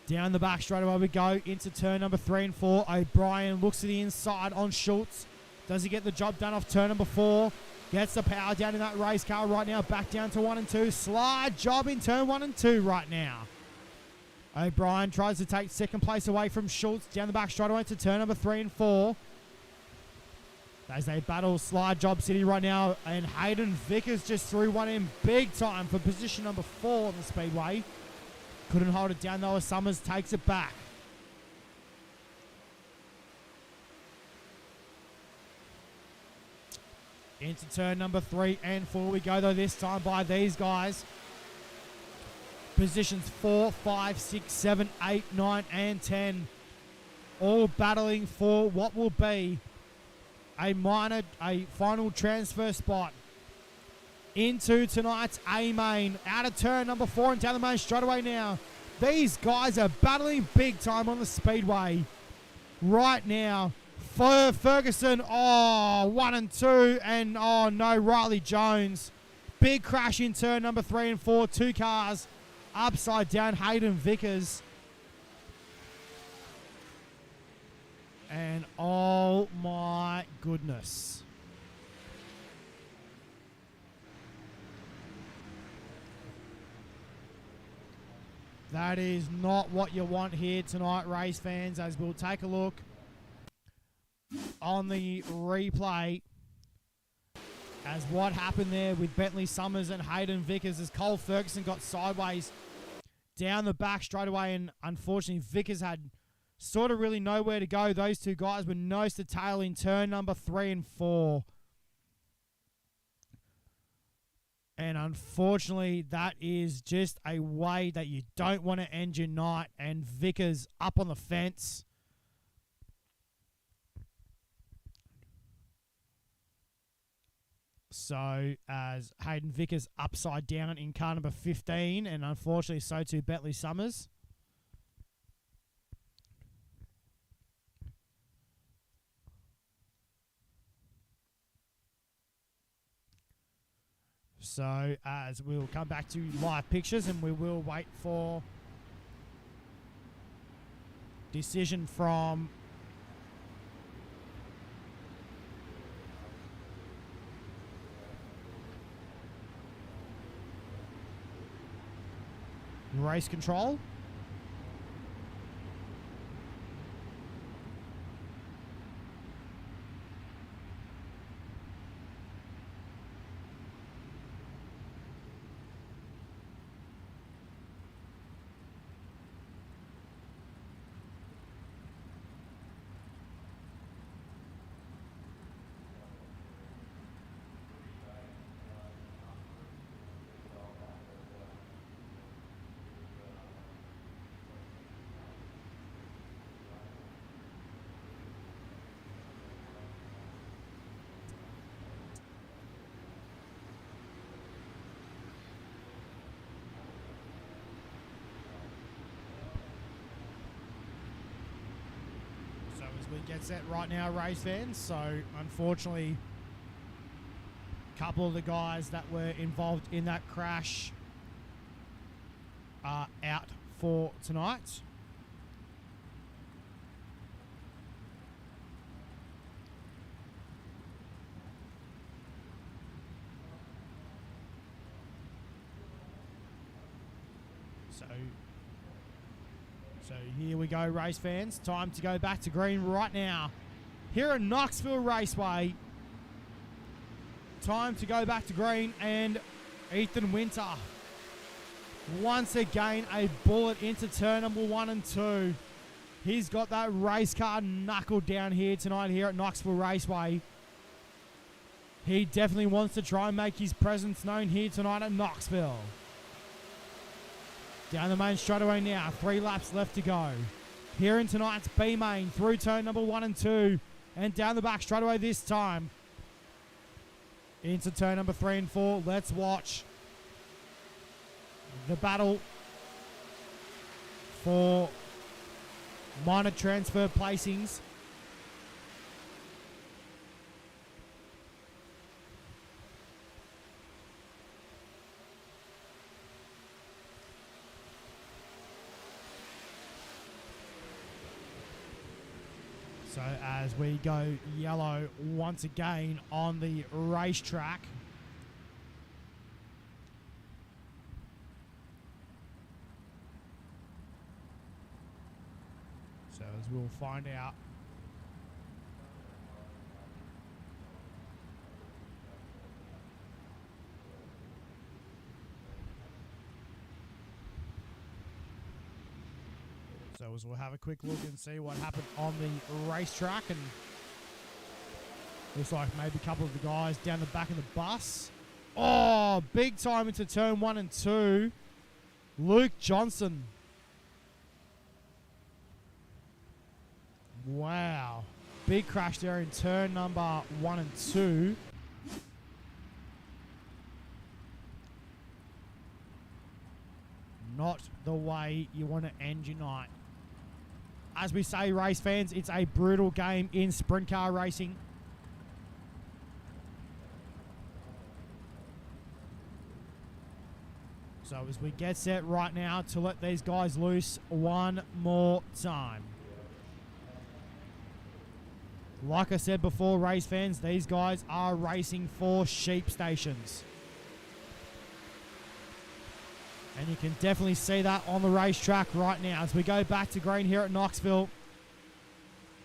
Down the back straight away we go into turn number 3 and 4. O'Brien looks to the inside on Schultz. Does he get the job done off turn number 4? Gets the power down in that race car right now. Back down to 1 and 2. Slide job in turn 1 and 2 right now. O'Brien tries to take second place away from Schultz. Down the back straight away to turn number 3 and 4. As they battle Slide Job City right now. And Hayden Vickers just threw one in big time for position number 4 on the speedway. Couldn't hold it down though as Summers takes it back. Into turn number 3 and 4 we go though, this time by these guys. Positions 4, 5, 6, 7, 8, 9, and 10. All battling for what will be a final transfer spot into tonight's A-Main. Out of turn number 4 and down the main straight away now. These guys are battling big time on the speedway right now. Ferguson, 1 and 2, and no, Riley Jones. Big crash in turn number 3 and 4. 2 cars upside down. Hayden Vickers. And oh my goodness. That is not what you want here tonight, race fans, as we'll take a look on the replay as what happened there with Bentley Summers and Hayden Vickers as Cole Ferguson got sideways down the back straight away, and unfortunately Vickers had sort of really nowhere to go. Those two guys were nose to tail in turn number 3 and 4. And unfortunately, that is just a way that you don't want to end your night. And Vickers up on the fence. So, as Hayden Vickers upside down in car number 15. And unfortunately, so too Bentley Summers. So, as we will come back to live pictures and we will wait for decision from race control. we get set right now, race fans. So, unfortunately, a couple of the guys that were involved in that crash are out for tonight. So here we go, race fans. Time to go back to green right now. Here at Knoxville Raceway. Time to go back to green, and Ethan Winter. Once again, a bullet into turn number 1 and 2. He's got that race car knuckled down here tonight here at Knoxville Raceway. He definitely wants to try and make his presence known here tonight at Knoxville. Down the main straightaway now. 3 laps left to go. Here in tonight's B main through turn number 1 and 2. And down the back straightaway this time. Into turn number 3 and 4. Let's watch the battle for minor transfer placings. So as we go yellow once again on the racetrack. So as we'll find out. So as we'll have a quick look and see what happened on the racetrack, and looks like maybe a couple of the guys down the back of the bus. Oh, big time into turn 1 and 2. Luke Johnson. Wow. Big crash there in turn number 1 and 2. Not the way you want to end your night. As we say, race fans, it's a brutal game in sprint car racing. So as we get set right now to let these guys loose one more time. Like I said before, race fans, these guys are racing for sheep stations. And you can definitely see that on the racetrack right now. As we go back to green here at Knoxville.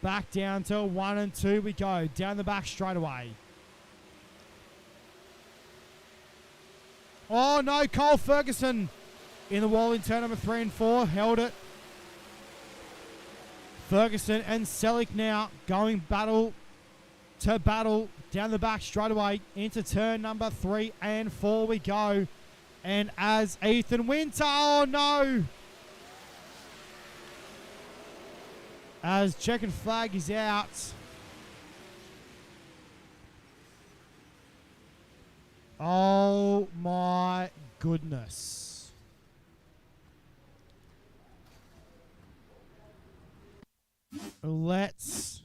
Back down to 1 and 2 we go. Down the back straight away. Oh no, Cole Ferguson in the wall in turn number 3 and 4. Held it. Ferguson and Selick now going battle to battle. Down the back straight away into turn number 3 and 4 we go. And as Ethan Winter, oh no! As checkered flag is out. Oh my goodness. Let's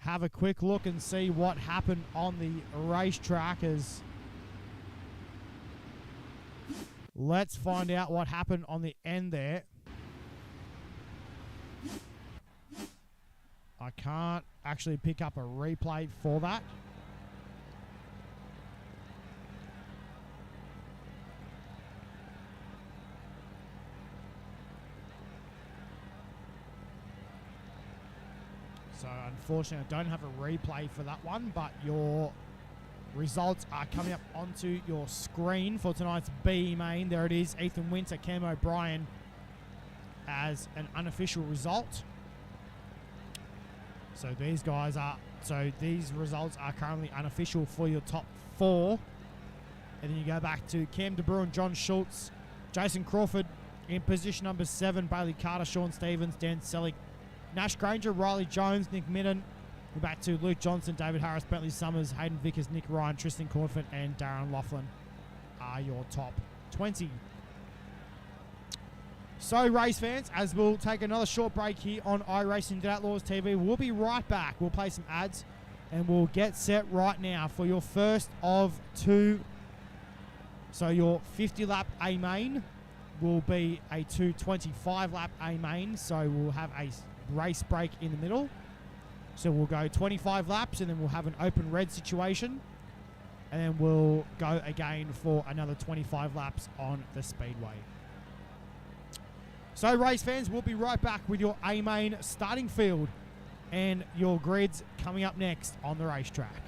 have a quick look and see what happened on the racetrack. As let's find out what happened on the end there. I can't actually pick up a replay for that. So unfortunately, I don't have a replay for that one, but your results are coming up onto your screen for tonight's B main. There it is, Ethan Winter, Cam O'Brien as an unofficial result. So these results are currently unofficial for your top 4. And then you go back to Cam DeBruin, John Schultz, Jason Crawford in position number 7, Bailey Carter, Sean Stevens, Dan Selick, Nash Granger, Riley Jones, Nick Midden. We're back to Luke Johnson, David Harris, Bentley Summers, Hayden Vickers, Nick Ryan, Tristan Cornford, and Darren Laughlin are your top 20. So, race fans, as we'll take another short break here on iRacing Outlaws TV, we'll be right back. We'll play some ads and we'll get set right now for your first of two. So, your 50-lap A main will be a 225-lap A main. So, we'll have a race break in the middle. So, we'll go 25 laps and then we'll have an open red situation. And then we'll go again for another 25 laps on the speedway. So, race fans, we'll be right back with your A-main starting field and your grids coming up next on the racetrack.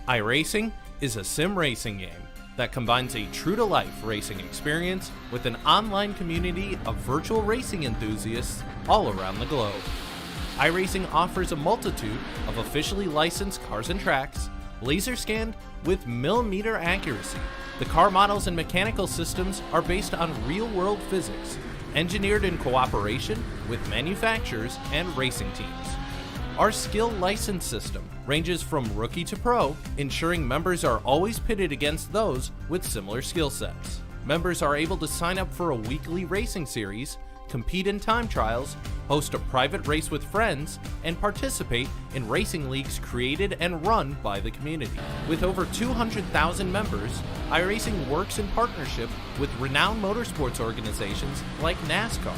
iRacing is a sim racing game that combines a true-to-life racing experience with an online community of virtual racing enthusiasts all around the globe. iRacing offers a multitude of officially licensed cars and tracks, laser scanned with millimeter accuracy. The car models and mechanical systems are based on real-world physics, engineered in cooperation with manufacturers and racing teams. Our skill license system ranges from rookie to pro, ensuring members are always pitted against those with similar skill sets. Members are able to sign up for a weekly racing series, compete in time trials, host a private race with friends, and participate in racing leagues created and run by the community. With over 200,000 members, iRacing works in partnership with renowned motorsports organizations like NASCAR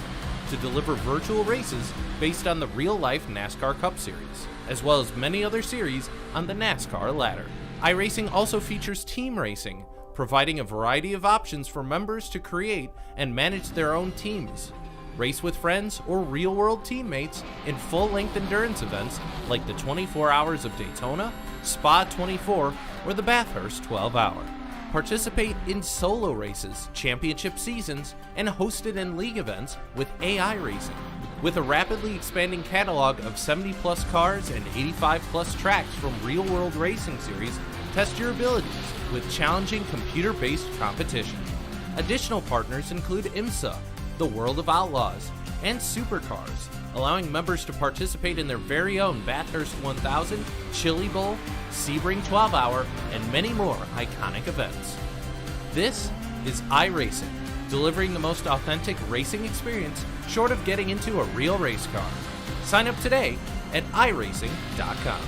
to deliver virtual races based on the real-life NASCAR Cup Series, as well as many other series on the NASCAR ladder. iRacing also features team racing, providing a variety of options for members to create and manage their own teams, race with friends or real-world teammates in full-length endurance events like the 24 Hours of Daytona, Spa 24, or the Bathurst 12-Hour. Participate in solo races, championship seasons, and hosted in league events with AI racing. With a rapidly expanding catalog of 70-plus cars and 85-plus tracks from real-world racing series, test your abilities with challenging computer-based competition. Additional partners include IMSA, the World of Outlaws, and Supercars, allowing members to participate in their very own Bathurst 1000, Chili Bowl, Sebring 12-Hour, and many more iconic events. This is iRacing, delivering the most authentic racing experience short of getting into a real race car. Sign up today at iRacing.com.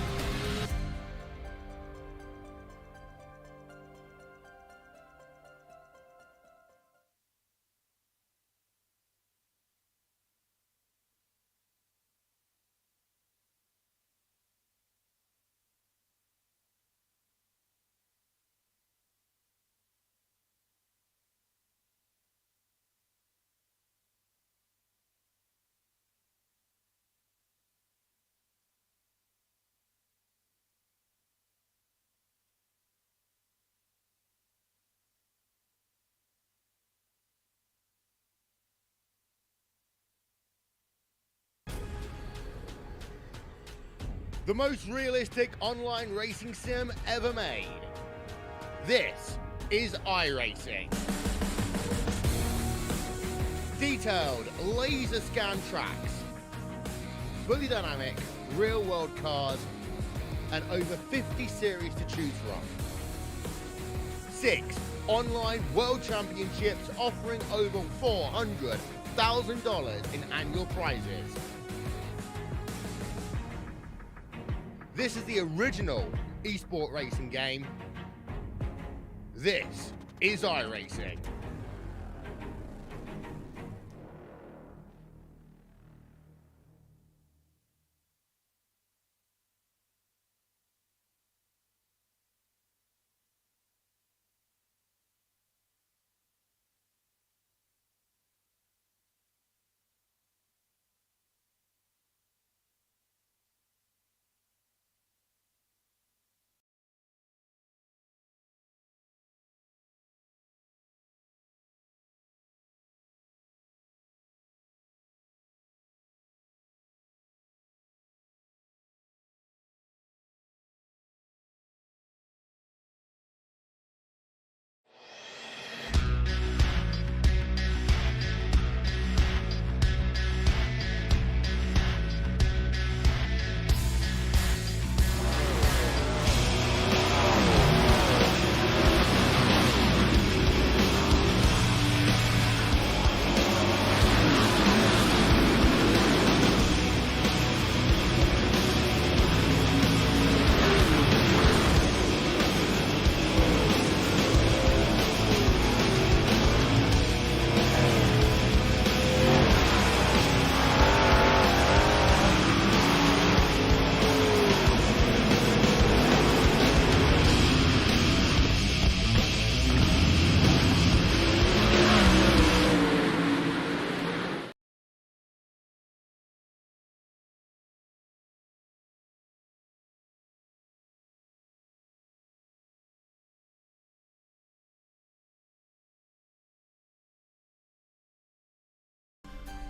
The most realistic online racing sim ever made. This is iRacing. Detailed laser scan tracks, fully dynamic, real world cars, and over 50 series to choose from. 6 online world championships offering over $400,000 in annual prizes. This is the original esport racing game. This is iRacing.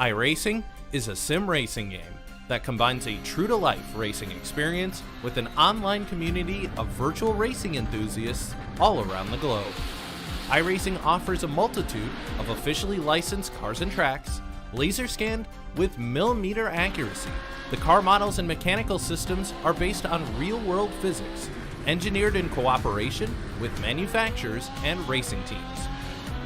iRacing is a sim racing game that combines a true-to-life racing experience with an online community of virtual racing enthusiasts all around the globe. iRacing offers a multitude of officially licensed cars and tracks, laser scanned with millimeter accuracy. The car models and mechanical systems are based on real-world physics, engineered in cooperation with manufacturers and racing teams.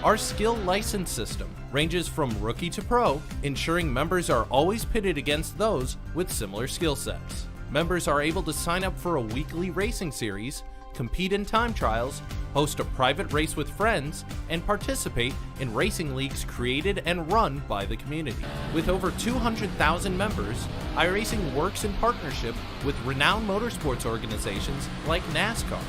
Our skill license system ranges from rookie to pro, ensuring members are always pitted against those with similar skill sets. Members are able to sign up for a weekly racing series, compete in time trials, host a private race with friends, and participate in racing leagues created and run by the community. With over 200,000 members, iRacing works in partnership with renowned motorsports organizations like NASCAR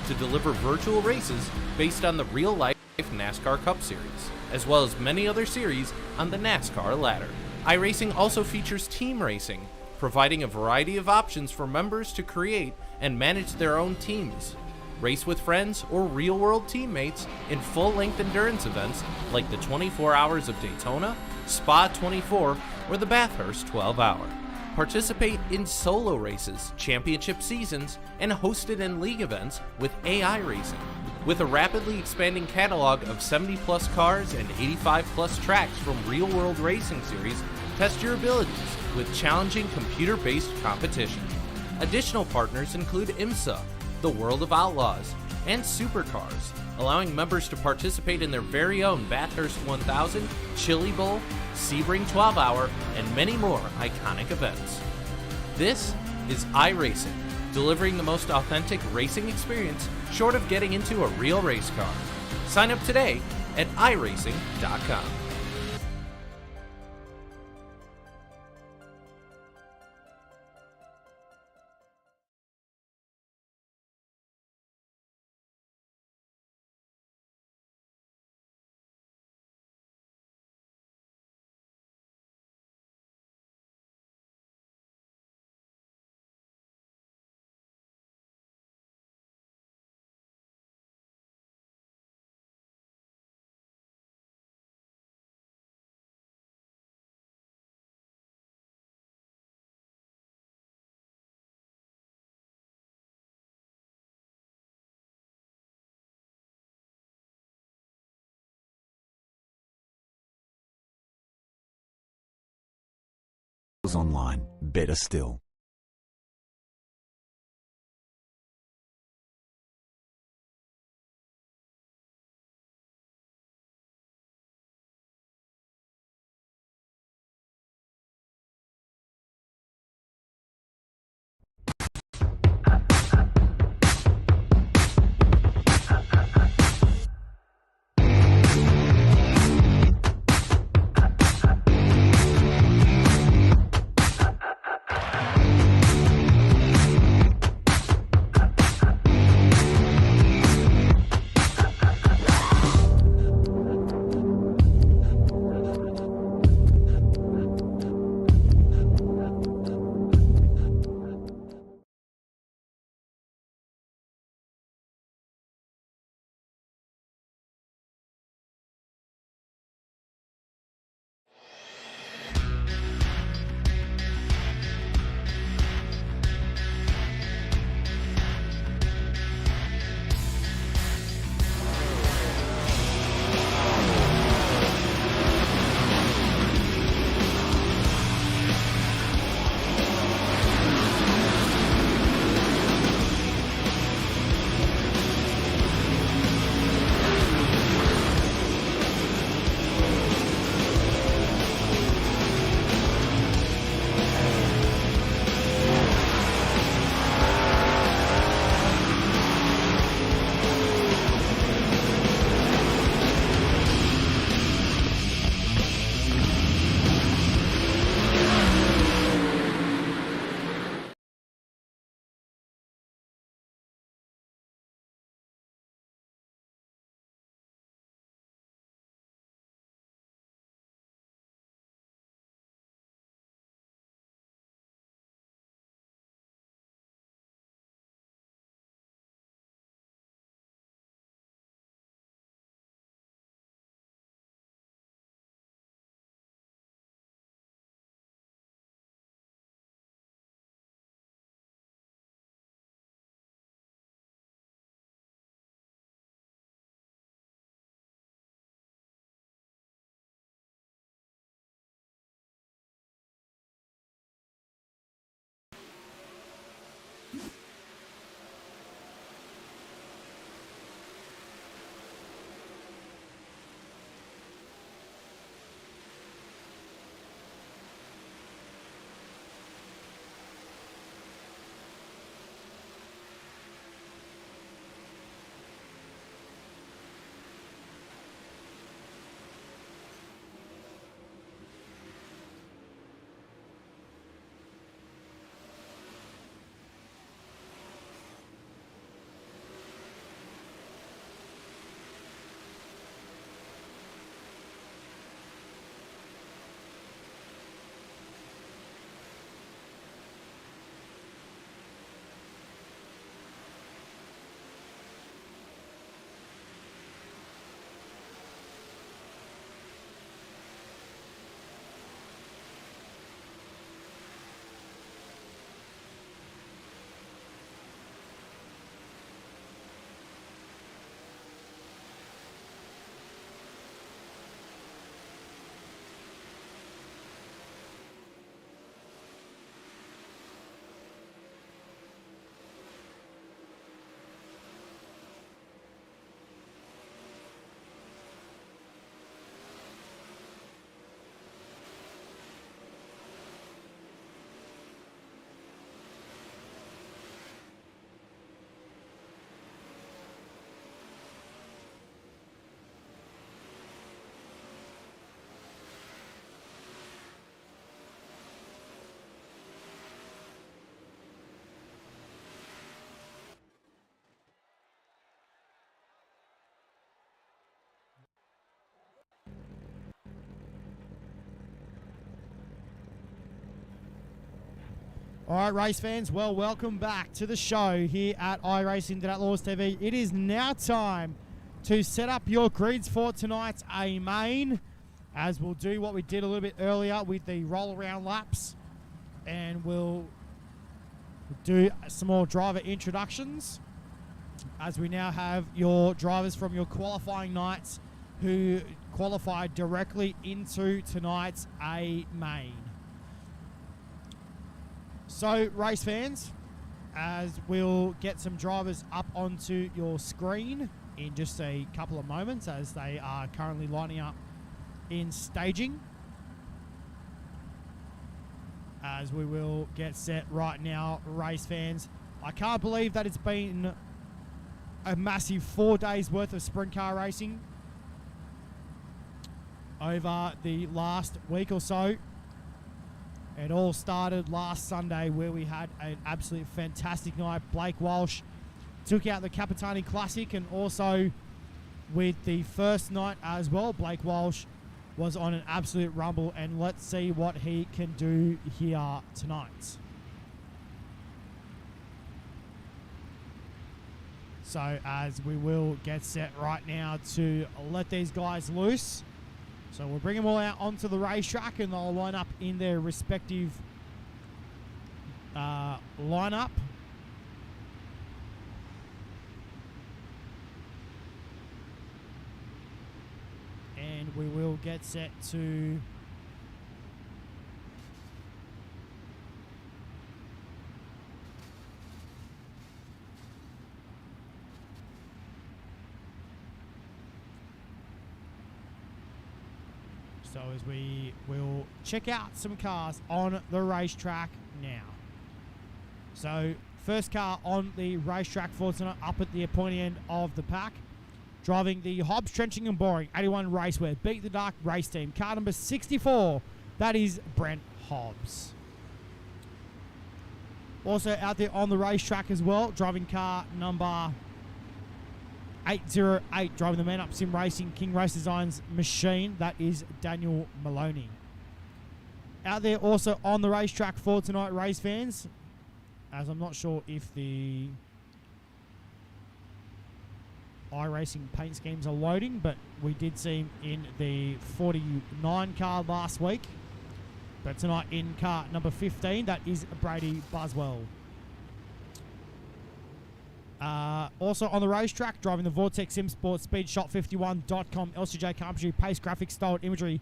to deliver virtual races based on the real-life NASCAR Cup Series, as well as many other series on the NASCAR ladder. iRacing also features team racing, providing a variety of options for members to create and manage their own teams, race with friends or real-world teammates in full-length endurance events like the 24 Hours of Daytona, Spa 24, or the Bathurst 12-Hour. Participate in solo races, championship seasons, and hosted in league events with AI Racing. With a rapidly expanding catalog of 70-plus cars and 85-plus tracks from real-world racing series, test your abilities with challenging computer-based competition. Additional partners include IMSA, the World of Outlaws, and Supercars, allowing members to participate in their very own Bathurst 1000, Chili Bowl, Sebring 12-Hour, and many more iconic events. This is iRacing, delivering the most authentic racing experience short of getting into a real race car. Sign up today at iRacing.com. Online. Better still. All right, race fans, well, welcome back to the show here at iRacing Outlaws TV. It is now time to set up your grids for tonight's A main, as we'll do what we did a little bit earlier with the roll around laps, and we'll do some more driver introductions, as we now have your drivers from your qualifying nights who qualified directly into tonight's A main. So, race fans, as we'll get some drivers up onto your screen in just a couple of moments, as they are currently lining up in staging, as we will get set right now, race fans. I can't believe that it's been a massive 4 days worth of sprint car racing over the last week or so. It all started last Sunday, where we had an absolute fantastic night. Blake Walsh took out the Capitani Classic, and also with the first night as well, Blake Walsh was on an absolute rumble, and let's see what he can do here tonight. So as we will get set right now to let these guys loose. So we'll bring them all out onto the racetrack, and they'll line up in their respective lineup. And we will get set to So as we will check out some cars on the racetrack now. So first car on the racetrack for tonight, up at the pointy end of the pack, driving the Hobbs Trenching and Boring 81 Raceware Beat the Dark race team. Car number 64, that is Brent Hobbs. Also out there on the racetrack as well, driving car number 808, driving the Man Up Sim Racing King Race Designs machine, that is Daniel Maloney. Out there also on the racetrack for tonight, race fans, as I'm not sure if the iRacing paint schemes are loading, but we did see him in the 49 car last week. But tonight in car number 15, that is Brady Buswell. Also on the racetrack, driving the Vortex Sim Sport Speedshot51.com LCJ Carpentry Pace Graphics Styled Imagery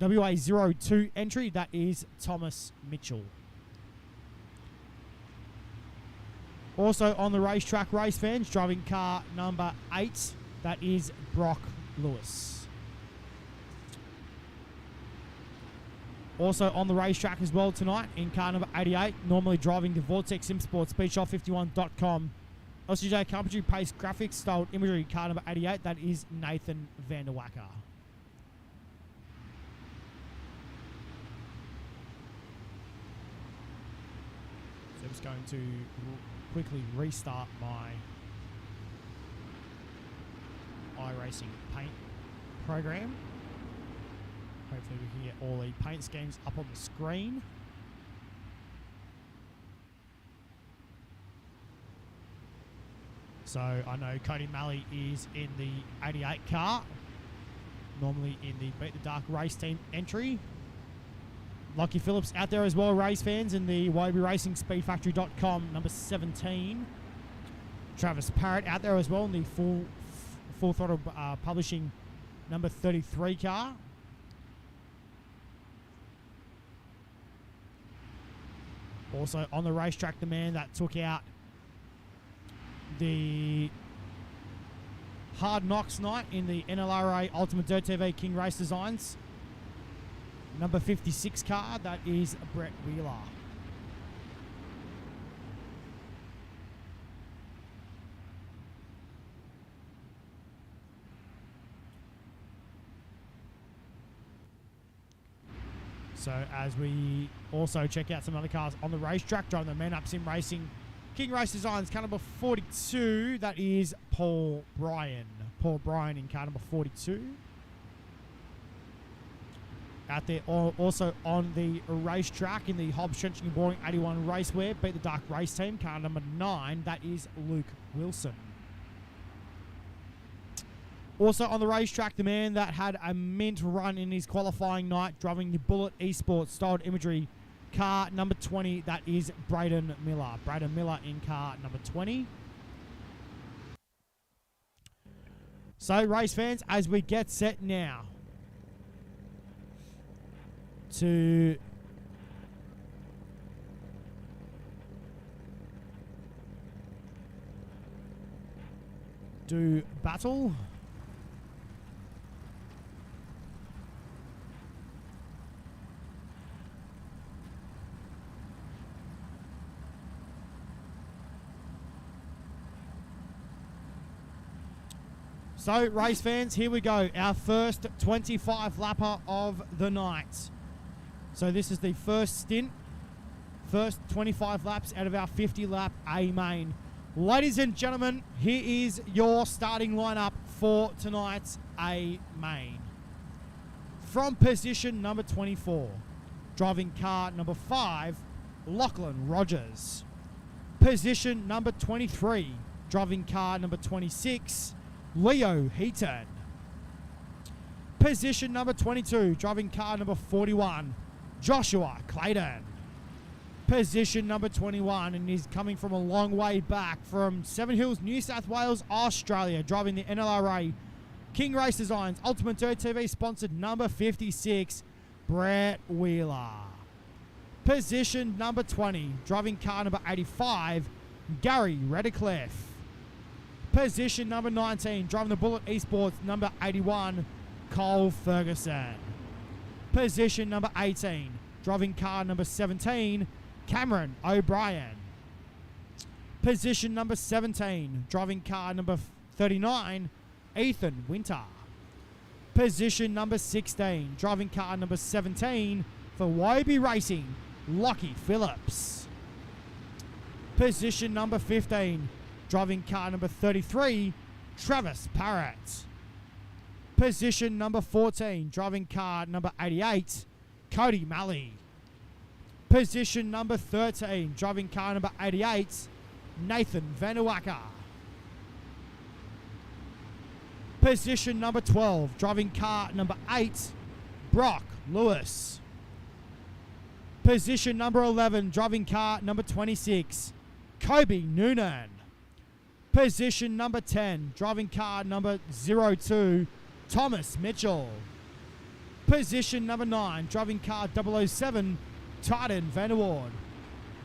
WA02 entry, that is Thomas Mitchell. Also on the racetrack, race fans, driving car number 8, that is Brock Lewis. Also on the racetrack as well tonight in car number 88, normally driving the Vortex Sim Sport Speedshot51.com LCJ Carpentry Pace Graphics Styled Imagery, car number 88, that is Nathan Vanderwacker. So I'm just going to quickly restart my iRacing paint program. Hopefully we can get all the paint schemes up on the screen. So I know Cody Malley is in the 88 car, normally in the Beat the Dark race team entry. Lockie Phillips out there as well, race fans, in the Waverley Racing Speedfactory.com number 17. Travis Parrott out there as well in the Full Throttle Publishing number 33 car. Also on the racetrack, the man that took out the Hard Knocks night in the NLRA Ultimate Dirt TV King Race Designs number 56 car, that is Brett Wheeler. So as we also check out some other cars on the racetrack, driving the Man Up Sim Racing King Race Designs, car number 42, that is Paul Bryan. Paul Bryan in car number 42. out there also on the racetrack in the Hobbs Trenching and Boring 81 Raceware. Beat the Dark Race Team, car number 9. That is Luke Wilson. Also on the racetrack, the man that had a mint run in his qualifying night, driving the Bullet Esports styled imagery, car number 20. That is Braden Miller. Braden Miller in car number 20. So, race fans, as we get set now to do battle. So, race fans, here we go. Our first 25 lapper of the night. So this is the first stint. First 25 laps out of our 50 lap A main. Ladies and gentlemen, here is your starting lineup for tonight's A main. From position number 24, driving car number 5, Lachlan Rogers. Position number 23, driving car number 26, Leo Heaton. Position number 22, driving car number 41, Joshua Clayton. Position number 21, and he's coming from a long way back from Seven Hills, New South Wales, Australia, driving the NLRA King Race Designs Ultimate Dirt TV sponsored number 56, Brett Wheeler. Position number 20, driving car number 85, Gary Redcliffe. Position number 19, driving the Bullet Esports number 81, Cole Ferguson. Position number 18, driving car number 17, Cameron O'Brien. Position number 17, driving car number 39, Ethan Winter. Position number 16, driving car number 17 for Wobi Racing, Lockie Phillips. Position number 15, driving car number 33, Travis Parrott. Position number 14, driving car number 88, Cody Malley. Position number 13, driving car number 88, Nathan Vanuaka. Position number 12, driving car number 8, Brock Lewis. Position number 11, driving car number 26, Kobe Noonan. Position number 10, driving car number 02, Thomas Mitchell. Position number 9, driving car 007, Titan Vanderward.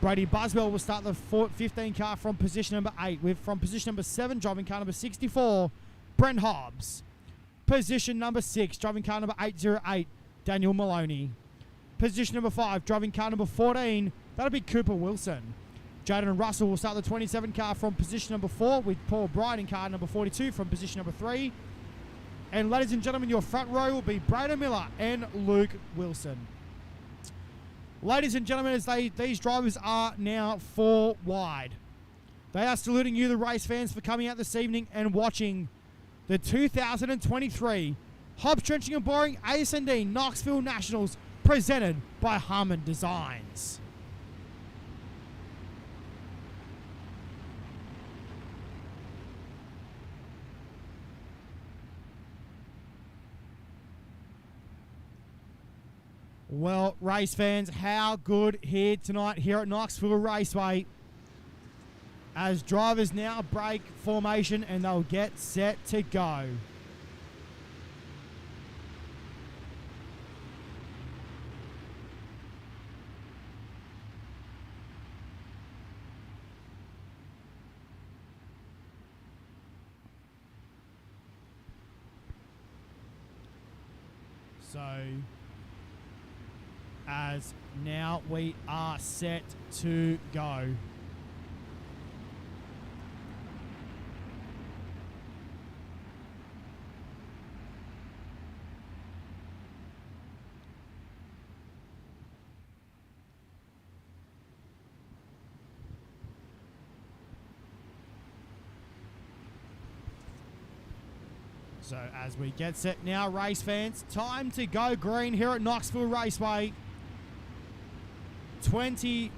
Brady Buswell will start the 15 car from position number 8, with from position number 7, driving car number 64, Brent Hobbs. Position number 6, driving car number 808, Daniel Maloney. Position number 5, driving car number 14, that'll be Cooper Wilson. Jaden Russell will start the 27 car from position number 4, with Paul Bryan in car number 42 from position number 3. And ladies and gentlemen, your front row will be Braden Miller and Luke Wilson. Ladies and gentlemen, as these drivers are now 4 wide. They are saluting you, the race fans, for coming out this evening and watching the 2023 Hobbs Trenching and Boring Asnd Knoxville Nationals presented by Harmon Designs. Well, race fans, how good here tonight here at Knoxville Raceway. As drivers now break formation and they'll get set to go. So, as now we are set to go. So as we get set now, race fans, time to go green here at Knoxville Raceway.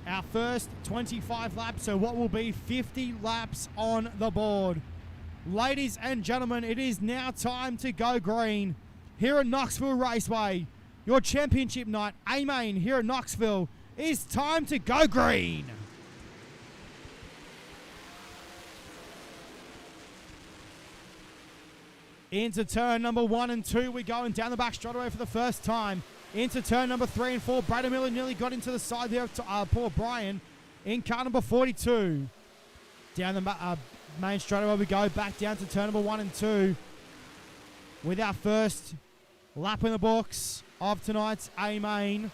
Our first 25 laps, so what will be 50 laps on the board. Ladies and gentlemen, it is now time to go green here at Knoxville Raceway. Your championship night, A-Main here at Knoxville, is time to go green. Into turn number 1 and 2, we're going down the back straightaway for the first time. Into turn number 3 and 4, Braden Miller nearly got into the side there of poor Brian in car number 42. Down the main straightaway we go, back down to turn number 1 and 2 with our first lap in the books of tonight's A-Main.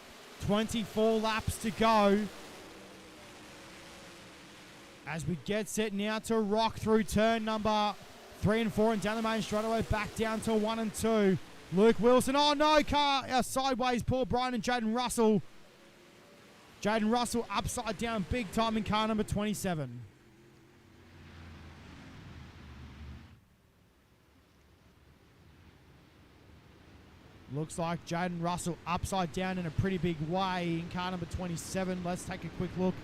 24 laps to go. As we get set now to rock through turn number 3 and 4 and down the main straightaway, back down to 1 and 2. Luke Wilson, oh no, car sideways, Paul Bryan and Jaden Russell. Jaden Russell upside down big time in car number 27. Looks like Jaden Russell upside down in a pretty big way in car number 27. Let's take a quick look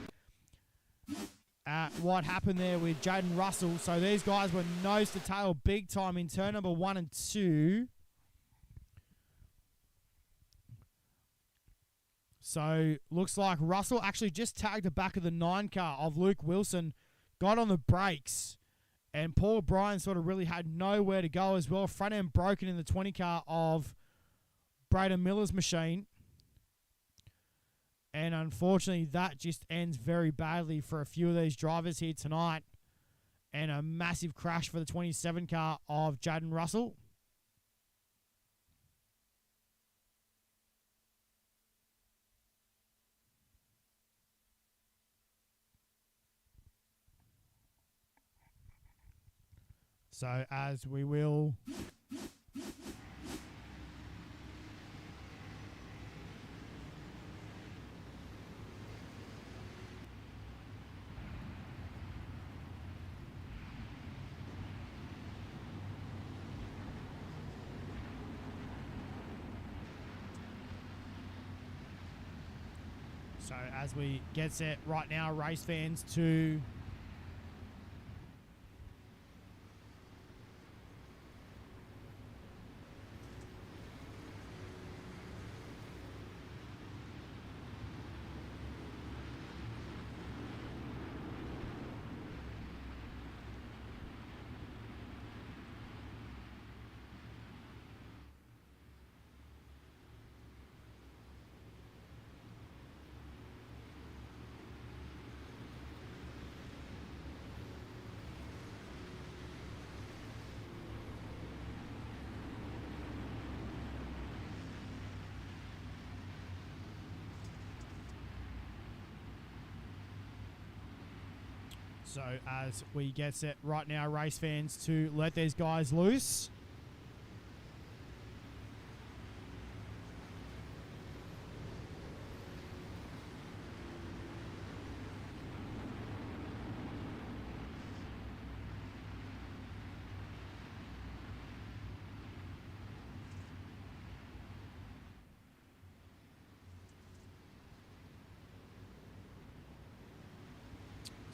at what happened there with Jaden Russell. So these guys were nose to tail big time in turn number 1 and 2. So looks like Russell actually just tagged the back of the 9 car of Luke Wilson, got on the brakes, and Paul Bryan sort of really had nowhere to go as well. Front end broken in the 20 car of Braden Miller's machine. And unfortunately, that just ends very badly for a few of these drivers here tonight. And a massive crash for the 27 car of Jaden Russell. So as we will get set right now, race fans, to So as we get set right now, race fans, to let these guys loose.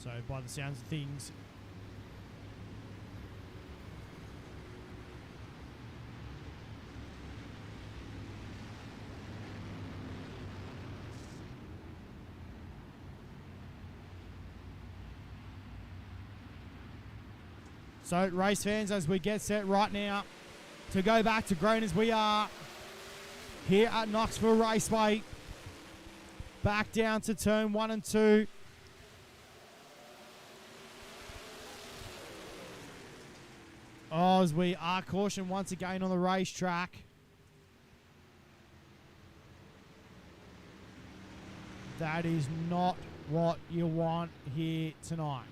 So by the sounds of things, so race fans, as we get set right now to go back to green, as we are here at Knoxville Raceway, back down to turn 1 and 2. Oh, as we are cautioned once again on the racetrack. That is not what you want here tonight.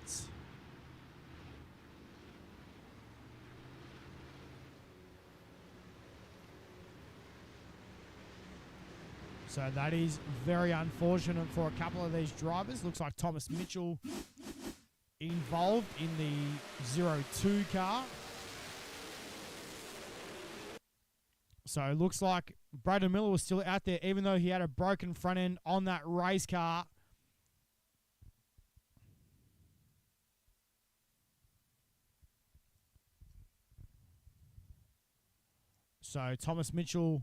So that is very unfortunate for a couple of these drivers. Looks like Thomas Mitchell involved in the 02 car. So it looks like Braden Miller was still out there, even though he had a broken front end on that race car. So Thomas Mitchell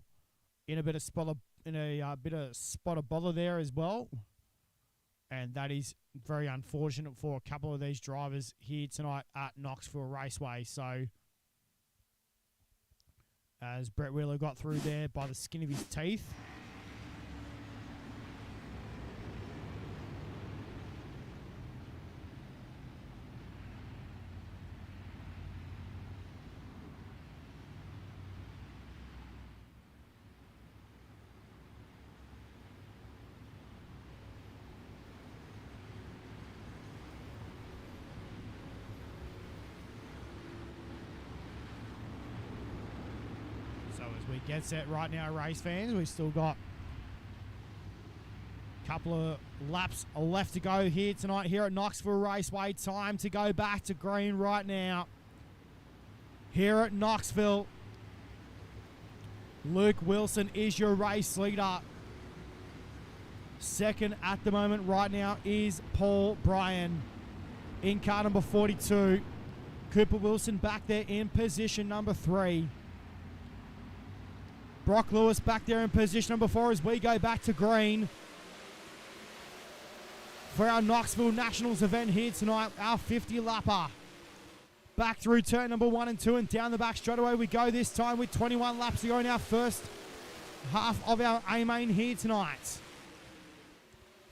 in a bit of spot of bother there as well, and that is very unfortunate for a couple of these drivers here tonight at Knoxville Raceway. So as Brett Wheeler got through there by the skin of his teeth. So as we get set right now, race fans, we've still got a couple of laps left to go here tonight here at Knoxville Raceway. Time to go back to green right now. Here at Knoxville, Luke Wilson is your race leader. Second at the moment right now is Paul Bryan in car number 42. Cooper Wilson back there in position number 3. Brock Lewis back there in position number 4 as we go back to green for our Knoxville Nationals event here tonight, our 50-lapper. Back through turn number 1 and 2 and down the back straightaway we go this time with 21 laps to go in our first half of our A-main here tonight.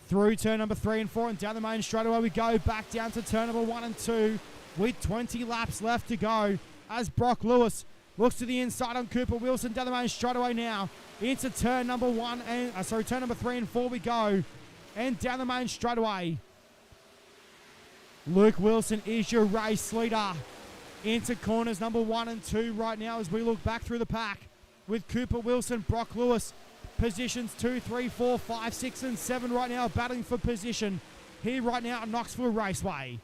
Through turn number 3 and 4 and down the main straightaway we go back down to turn number 1 and 2 with 20 laps left to go as Brock Lewis looks to the inside on Cooper Wilson down the main straightaway now into turn number 3 and 4 we go, and down the main straightaway. Luke Wilson is your race leader into corners number 1 and 2 right now as we look back through the pack with Cooper Wilson, Brock Lewis, positions 2, 3, 4, 5, 6, and 7 right now battling for position here right now at Knoxville Raceway.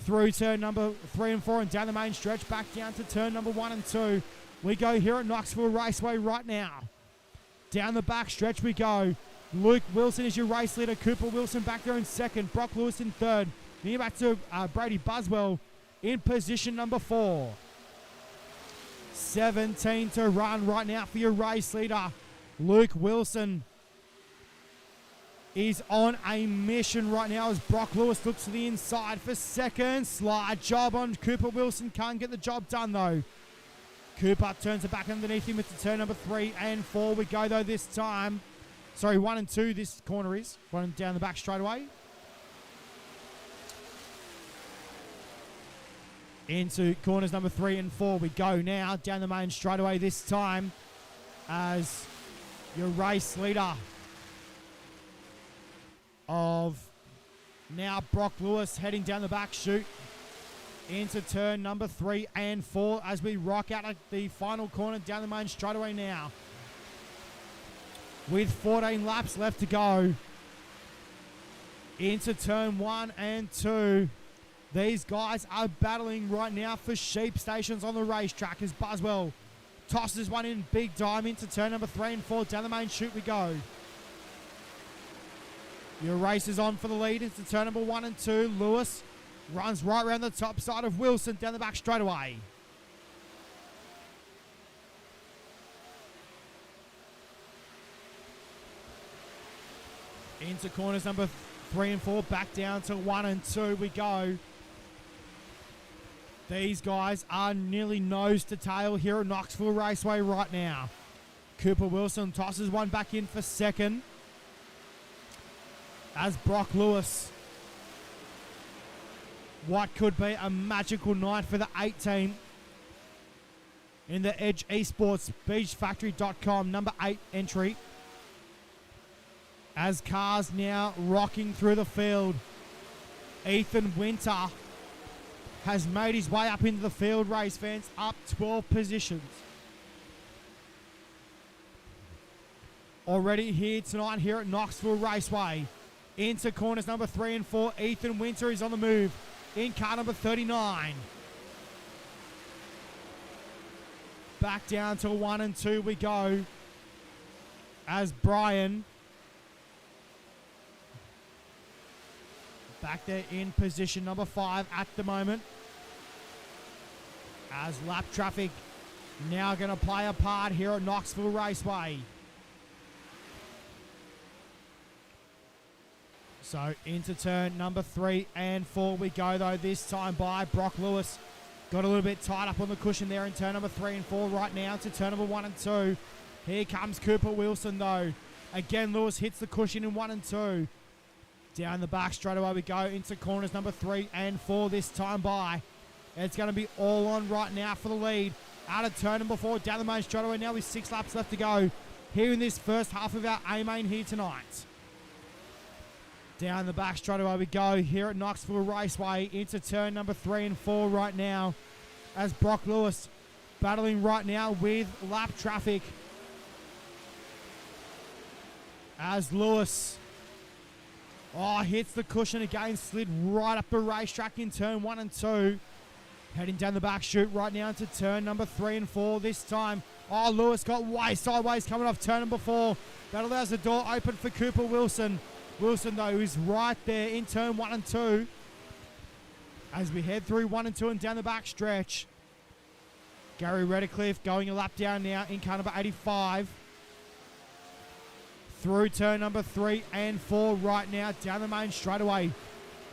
Through turn number 3 and 4 and down the main stretch, back down to turn number 1 and 2. We go here at Knoxville Raceway right now. Down the back stretch we go. Luke Wilson is your race leader. Cooper Wilson back there in second. Brock Lewis in third. Near back to Brady Buswell in position number 4. 17 to run right now for your race leader. Luke Wilson is on a mission right now as Brock Lewis looks to the inside for second. Slide job on Cooper Wilson. Can't get the job done though. Cooper turns it back underneath him into turn number 3 and 4 we go though this time. Sorry, 1 and 2 this corner is. 1 down the back straight away. Into corners number 3 and 4 we go now. Down the main straightaway this time as your race leader of now Brock Lewis heading down the back chute into turn number 3 and 4 as we rock out at the final corner down the main straightaway now. With 14 laps left to go into turn 1 and 2. These guys are battling right now for sheep stations on the racetrack as Buswell tosses one in big time into turn number 3 and 4. Down the main chute we go. Your race is on for the lead into turn number 1 and 2. Lewis runs right around the top side of Wilson down the back straightaway. Into corners number 3 and 4, back down to 1 and 2 we go. These guys are nearly nose to tail here at Knoxville Raceway right now. Cooper Wilson tosses one back in for second as Brock Lewis. What could be a magical night for the 18 in the Edge Esports BeachFactory.com number 8 entry. As cars now rocking through the field. Ethan Winter has made his way up into the field, race fans, up 12 positions. Already here tonight here at Knoxville Raceway. Into corners number 3 and 4. Ethan Winter is on the move in car number 39. Back down to 1 and 2 we go. As Brian back there in position number 5 at the moment. As lap traffic now going to play a part here at Knoxville Raceway. So into turn number 3 and 4 we go though, this time by Brock Lewis. Got a little bit tied up on the cushion there in turn number 3 and 4 right now to turn number 1 and 2. Here comes Cooper Wilson though. Again, Lewis hits the cushion in 1 and 2. Down the back straight away we go into corners number 3 and 4 this time by. It's going to be all on right now for the lead. Out of turn number 4, down the main straight away now with 6 laps left to go here in this first half of our A-main here tonight. Down the back straight away we go here at Knoxville Raceway into turn number 3 and 4 right now. As Brock Lewis battling right now with lap traffic. As Lewis hits the cushion again, slid right up the racetrack in turn 1 and 2. Heading down the back chute right now into turn number 3 and 4 this time. Lewis got way sideways coming off turn number 4. That allows the door open for Cooper Wilson. Wilson, though, is right there in turn 1 and 2. As we head through 1 and 2 and down the back stretch. Gary Redcliffe going a lap down now in car number 85. Through turn number 3 and 4 right now down the main straightaway.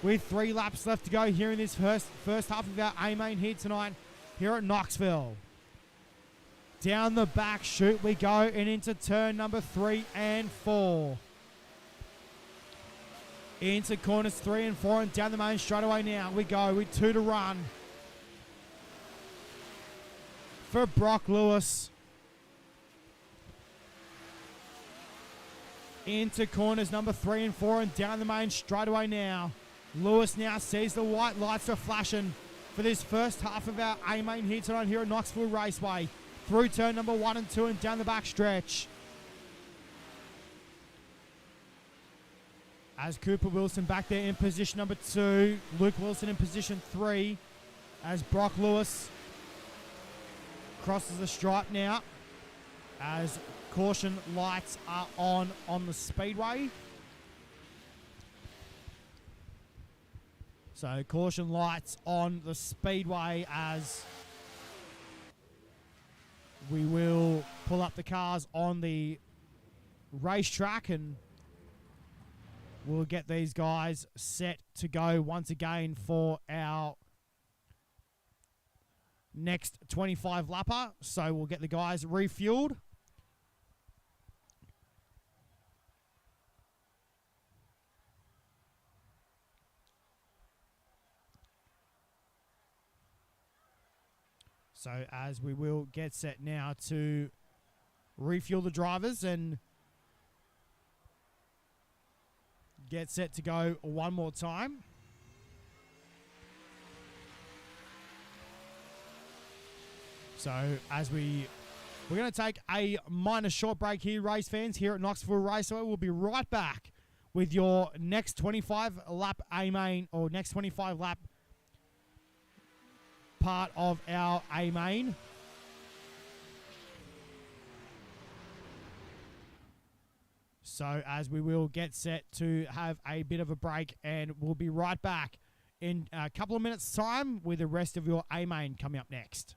With 3 laps left to go here in this first half of our A-main here tonight here at Knoxville. Down the back chute we go and into turn number 3 and 4. Into corners 3 and 4 and down the main straightaway now we go with 2 to run. For Brock Lewis. Into corners number 3 and 4 and down the main straightaway now. Lewis now sees the white lights are flashing for this first half of our A-main here tonight here at Knoxville Raceway. Through turn number 1 and 2 and down the back stretch. As Cooper Wilson back there in position number 2. Luke Wilson in position 3. As Brock Lewis crosses the stripe now. As caution lights are on the speedway. So caution lights on the speedway as we will pull up the cars on the racetrack and we'll get these guys set to go once again for our next 25 lapper. So we'll get the guys refueled. So as we will get set now to refuel the drivers and get set to go one more time. So as we're going to take a minor short break here, race fans, here at Knoxville Raceway. We'll be right back with your next 25 lap A-main or next 25 lap part of our A-main. So as we will get set to have a bit of a break and we'll be right back in a couple of minutes time with the rest of your A-main coming up next.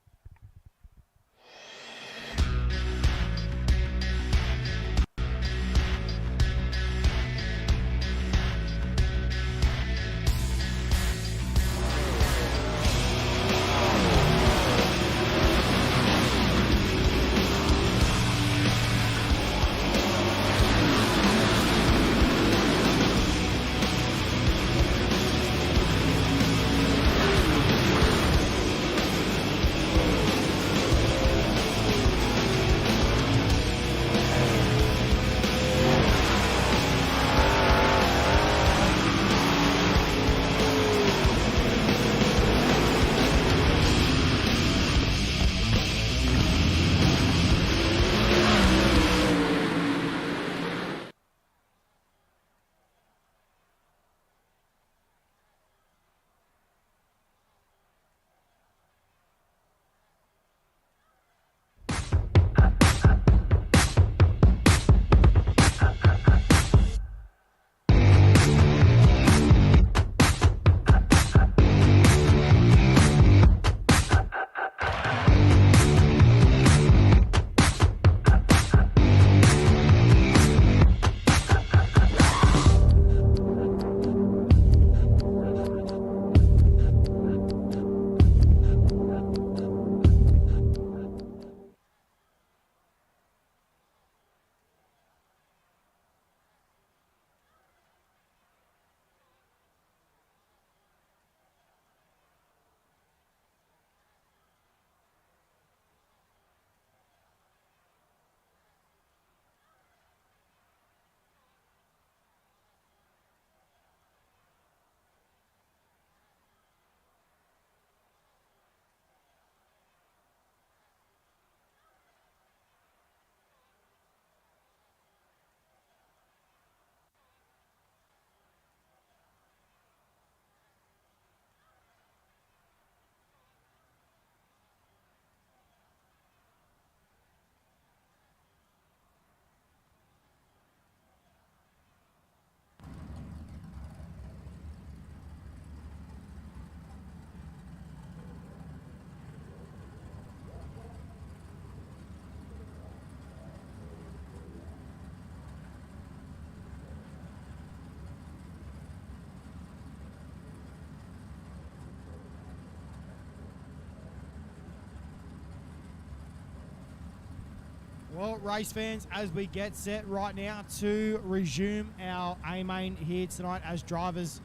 Well, race fans, as we get set right now to resume our A-main here tonight, as drivers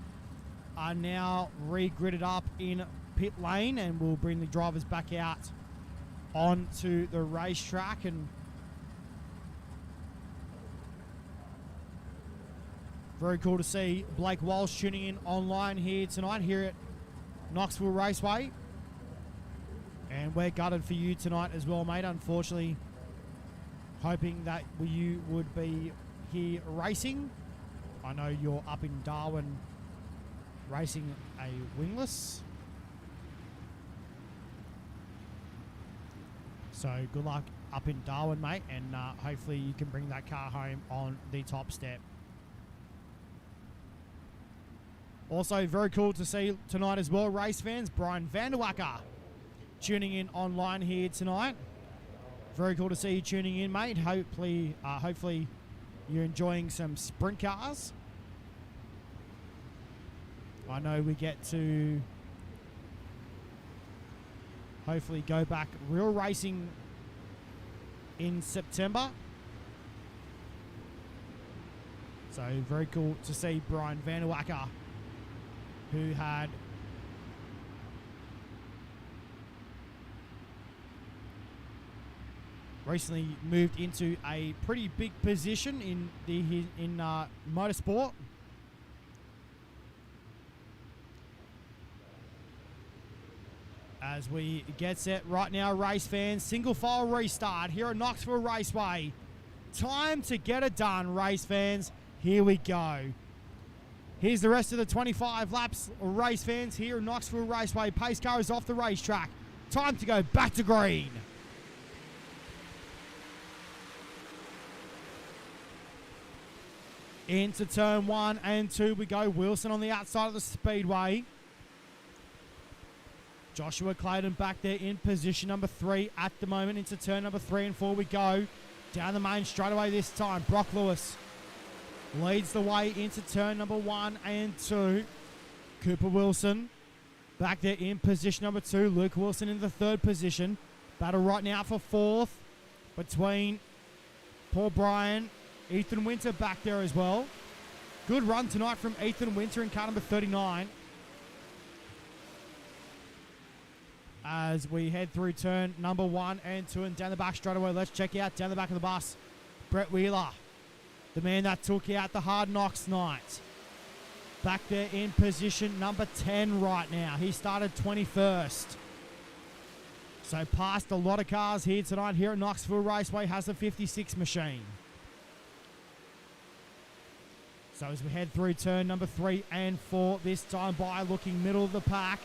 are now re-gridded up in pit lane, and we'll bring the drivers back out onto the racetrack. And very cool to see Blake Walsh tuning in online here tonight here at Knoxville Raceway. And we're gutted for you tonight as well, mate. Unfortunately, hoping that you would be here racing. I know you're up in Darwin racing a wingless. So good luck up in Darwin, mate, and hopefully you can bring that car home on the top step. Also, very cool to see tonight as well, race fans, Brian Vanderwacker tuning in online here tonight. Very cool to see you tuning in, mate. Hopefully you're enjoying some sprint cars. I know we get to hopefully go back real racing in September. So very cool to see Brian Vanderwacker, who had recently moved into a pretty big position in motorsport. As we get set right now, race fans, single file restart here at Knoxville Raceway. Time to get it done, race fans. Here we go. Here's the rest of the 25 laps, race fans, here at Knoxville Raceway. Pace car is off the racetrack. Time to go back to green. Into turn 1 and 2 we go. Wilson on the outside of the speedway. Joshua Clayton back there in position number 3 at the moment. Into turn number 3 and 4 we go. Down the main straightaway this time. Brock Lewis leads the way into turn number 1 and 2. Cooper Wilson back there in position number 2. Luke Wilson in the 3rd position. Battle right now for 4th between Paul Bryan, Ethan Winter back there as well. Good run tonight from Ethan Winter in car number 39. As we head through turn number 1 and 2 and down the back straight away, let's check out down the back of the bus, Brett Wheeler, the man that took out the Hard Knocks night. Back there in position number 10 right now. He started 21st. So passed a lot of cars here tonight here at Knoxville Raceway, has a 56 machine. So as we head through turn number 3 and 4, this time by looking middle of the pack.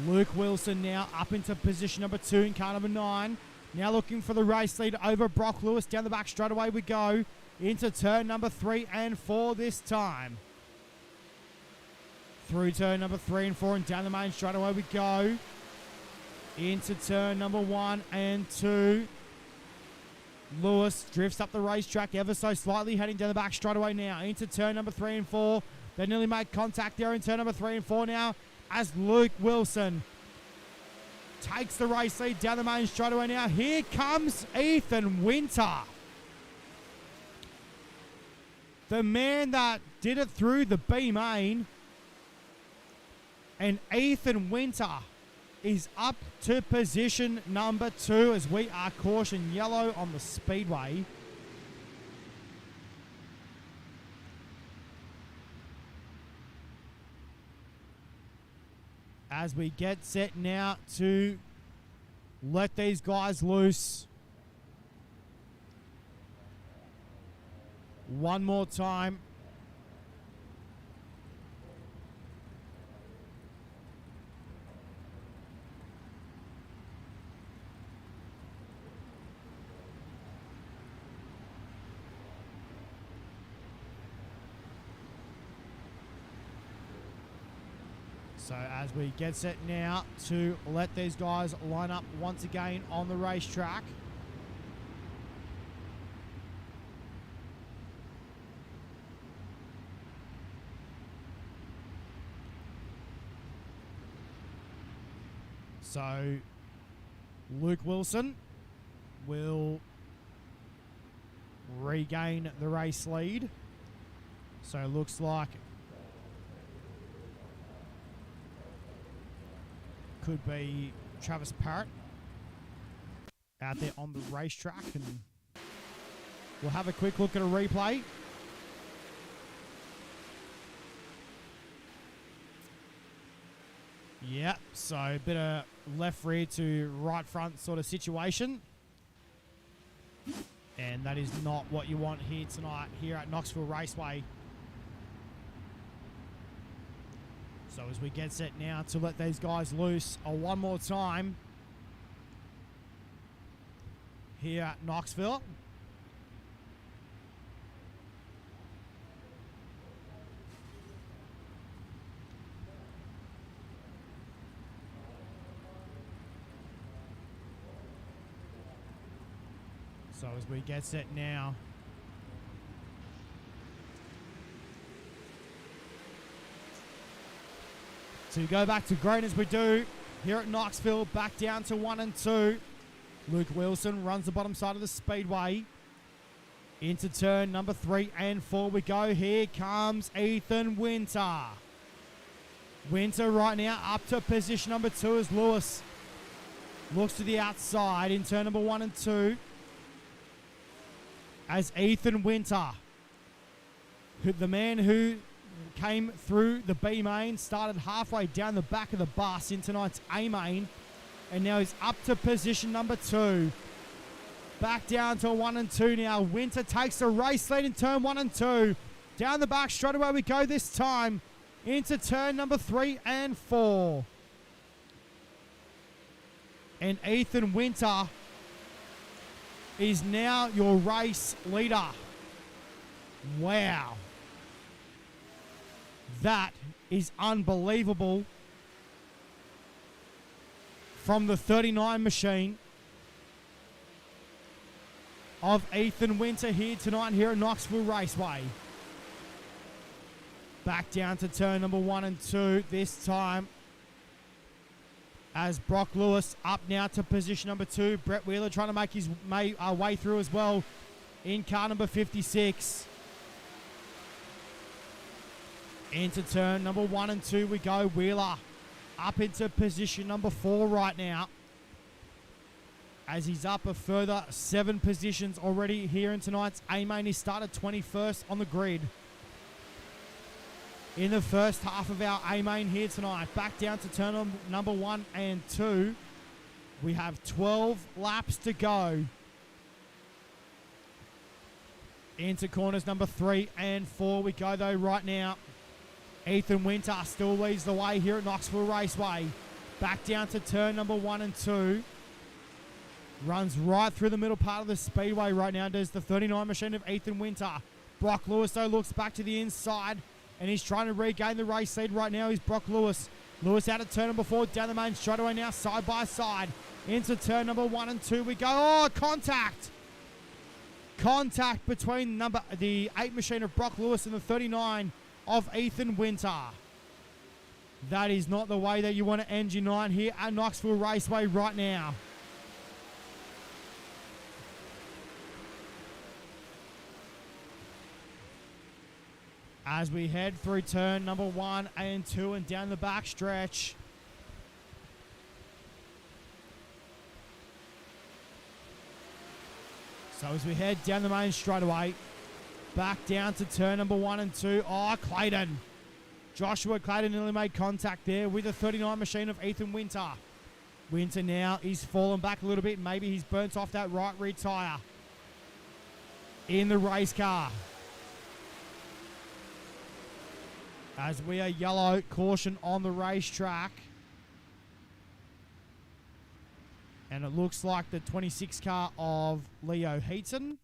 Luke Wilson now up into position number 2 in car number 9. Now looking for the race lead over Brock Lewis. Down the back straight away we go. Into turn number 3 and 4 this time. Through turn number 3 and 4 and down the main straight away we go. Into turn number 1 and 2. Lewis drifts up the racetrack ever so slightly, heading down the back straight away now. Into turn number 3 and 4. They nearly made contact there in turn number 3 and 4 now, as Luke Wilson takes the race lead down the main straightaway now. Here comes Ethan Winter, the man that did it through the B main. And Ethan Winter is up to position number 2 as we are caution yellow on the speedway. As we get set now to let these guys loose one more time. So as we get set now to let these guys line up once again on the racetrack. So Luke Wilson will regain the race lead. So it looks like could be Travis Parrott out there on the racetrack, and we'll have a quick look at a replay. Yep, so a bit of left rear to right front sort of situation. And that is not what you want here tonight, here at Knoxville Raceway. So as we get set now to let these guys loose one more time here at Knoxville. So as we get set now, to go back to green as we do here at Knoxville, back down to 1 and 2. Luke Wilson runs the bottom side of the speedway. Into turn number 3 and 4 we go. Here comes Ethan Winter. Winter right now up to position number 2 as Lewis looks to the outside in turn number 1 and 2. As Ethan Winter, the man who came through the B main, started halfway down the back of the bus in tonight's A main, and now he's up to position number 2. Back down to 1 and 2 now. Winter takes the race lead in turn 1 and 2. Down the back straight away we go this time into turn number 3 and 4. And Ethan Winter is now your race leader. Wow. That is unbelievable from the 39 machine of Ethan Winter here tonight here at Knoxville Raceway. Back down to turn number 1 and 2 this time as Brock Lewis up now to position number 2. Brett Wheeler trying to make his way through as well in car number 56. Into turn number 1 and 2 we go. Wheeler up into position number 4 right now, as he's up a further 7 positions already here in tonight's A-Main. He started 21st on the grid in the first half of our A-Main here tonight. Back down to turn number 1 and 2. We have 12 laps to go. Into corners number 3 and 4 we go though right now. Ethan Winter still leads the way here at Knoxville Raceway. Back down to turn number 1 and 2. Runs right through the middle part of the speedway right now. Does the 39 machine of Ethan Winter. Brock Lewis though looks back to the inside, and he's trying to regain the race lead right now. He's Brock Lewis. Lewis out of turn number 4, down the main straightaway now, side by side. Into turn number 1 and 2 we go. Oh, contact! Contact between the 8 machine of Brock Lewis and the 39 of Ethan Winter. That is not the way that you want to end your night here at Knoxville Raceway right now. As we head through turn number 1 and 2 and down the back stretch. So as we head down the main straightaway, back down to turn number 1 and 2. Oh, Clayton. Joshua Clayton nearly made contact there with the 39 machine of Ethan Winter. Winter now is fallen back a little bit. Maybe he's burnt off that right rear tyre in the race car. As we are yellow, caution on the racetrack. And it looks like the 26 car of Leo Heaton.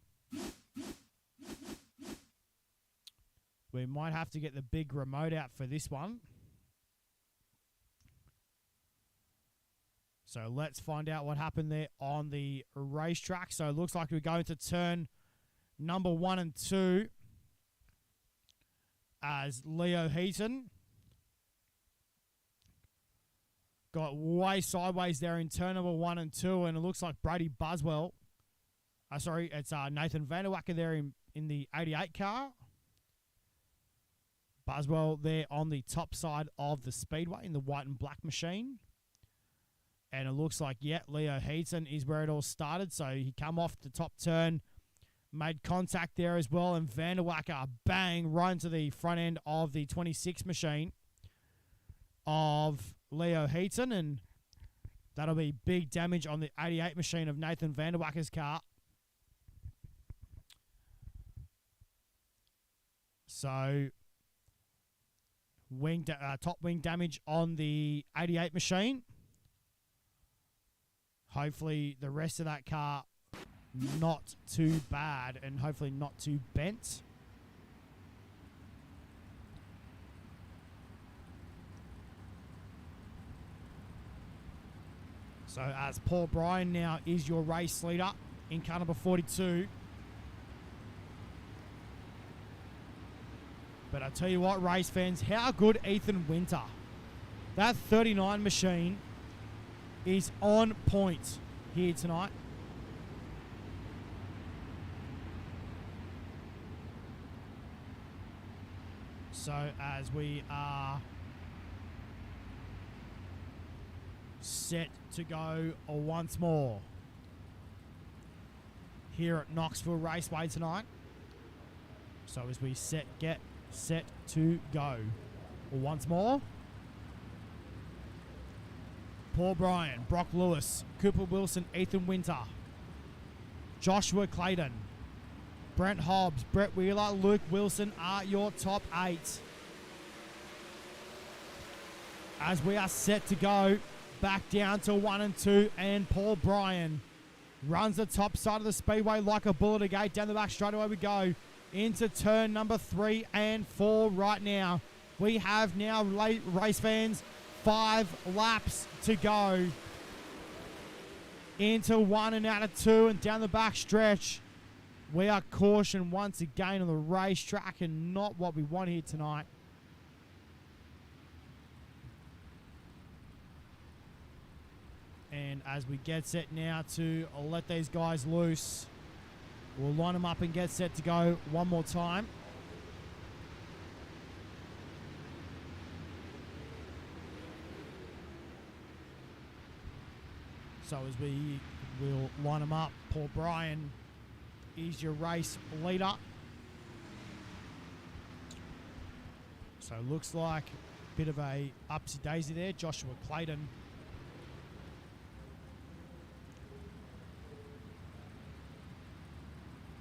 We might have to get the big remote out for this one. So let's find out what happened there on the racetrack. So it looks like we're going to turn number 1 and 2 as Leo Heaton got way sideways there in turn number 1 and 2, and it looks like Brady Buswell It's Nathan Vanderwacker there in the 88 car. Buswell there on the top side of the speedway in the white and black machine. And it looks like, Leo Heaton is where it all started. So he come off the top turn, made contact there as well. And Vanderwacker, bang, right into the front end of the 26 machine of Leo Heaton. And that'll be big damage on the 88 machine of Nathan Vanderwacker's car. So top wing damage on the 88 machine. Hopefully the rest of that car not too bad and hopefully not too bent. So as Paul Bryan now is your race leader in car number 42. But I tell you what, race fans, how good Ethan Winter. That 39 machine is on point here tonight. So as we are set to go once more here at Knoxville Raceway tonight. So as we get set to go once more. Paul Bryan, Brock Lewis, Cooper Wilson, Ethan Winter, Joshua Clayton, Brent Hobbs, Brett Wheeler, Luke Wilson are your top 8. As we are set to go back down to 1 and 2, and Paul Bryan runs the top side of the speedway like a bullet gate. Down the back straight away we go into turn number 3 and 4 right now. We have now, race fans, 5 laps to go into 1 and out of 2 and down the back stretch. We are cautioned once again on the racetrack and not what we want here tonight. And as we get set now to let these guys loose, we'll line them up and get set to go one more time. So as we will line them up, Paul Bryan is your race leader. So looks like a bit of a upsy-daisy there. Joshua Clayton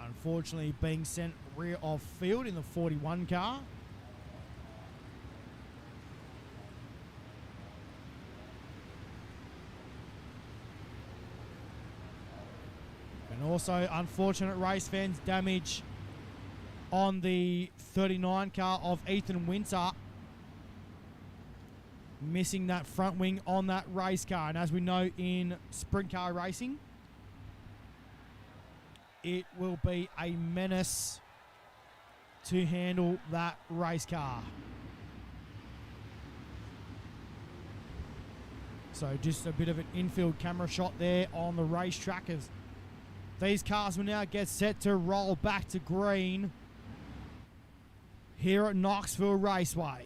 unfortunately being sent rear of field in the 41 car. And also, unfortunate race fans, damage on the 39 car of Ethan Winter. Missing that front wing on that race car. And as we know in sprint car racing, it will be a menace to handle that race car. So just a bit of an infield camera shot there on the racetrack as these cars will now get set to roll back to green here at Knoxville Raceway.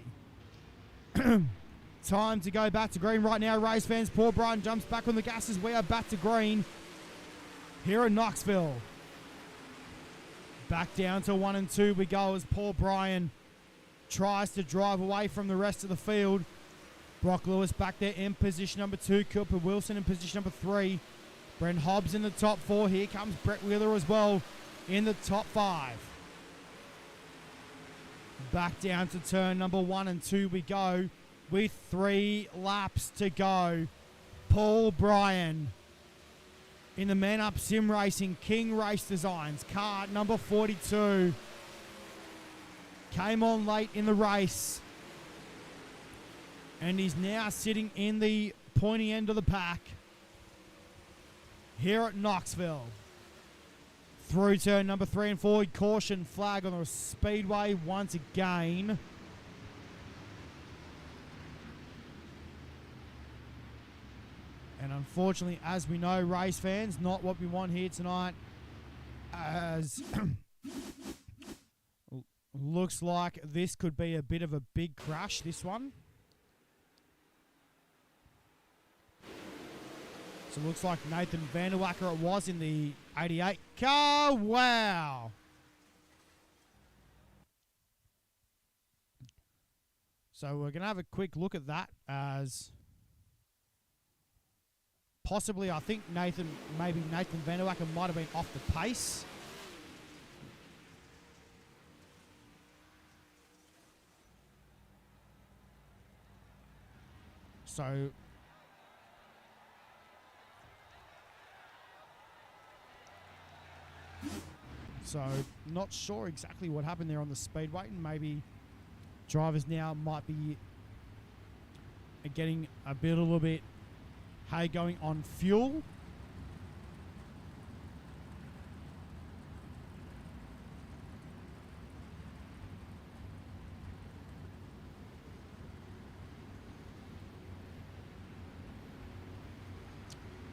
Time to go back to green right now, race fans. Paul Bryan jumps back on the gas as we are back to green here at Knoxville. Back down to 1 and 2 we go as Paul Bryan tries to drive away from the rest of the field. Brock Lewis back there in position number 2. Cooper Wilson in position number 3. Brent Hobbs in the top 4. Here comes Brett Wheeler as well in the top 5. Back down to turn number 1 and 2 we go with 3 laps to go. Paul Bryan in the Man Up Sim Racing King Race Designs car number 42. Came on late in the race and he's now sitting in the pointy end of the pack here at Knoxville. Through turn number 3 and 4, caution flag on the speedway once again. And unfortunately, as we know, race fans, not what we want here tonight. as looks like this could be a bit of a big crash, this one. So it looks like Nathan Vanderwacker it was in the 88 car. Wow. So we're going to have a quick look at that as possibly, I think Nathan Vanderwacker might have been off the pace. So not sure exactly what happened there on the speedway, and maybe drivers now might be getting a little bit going on fuel.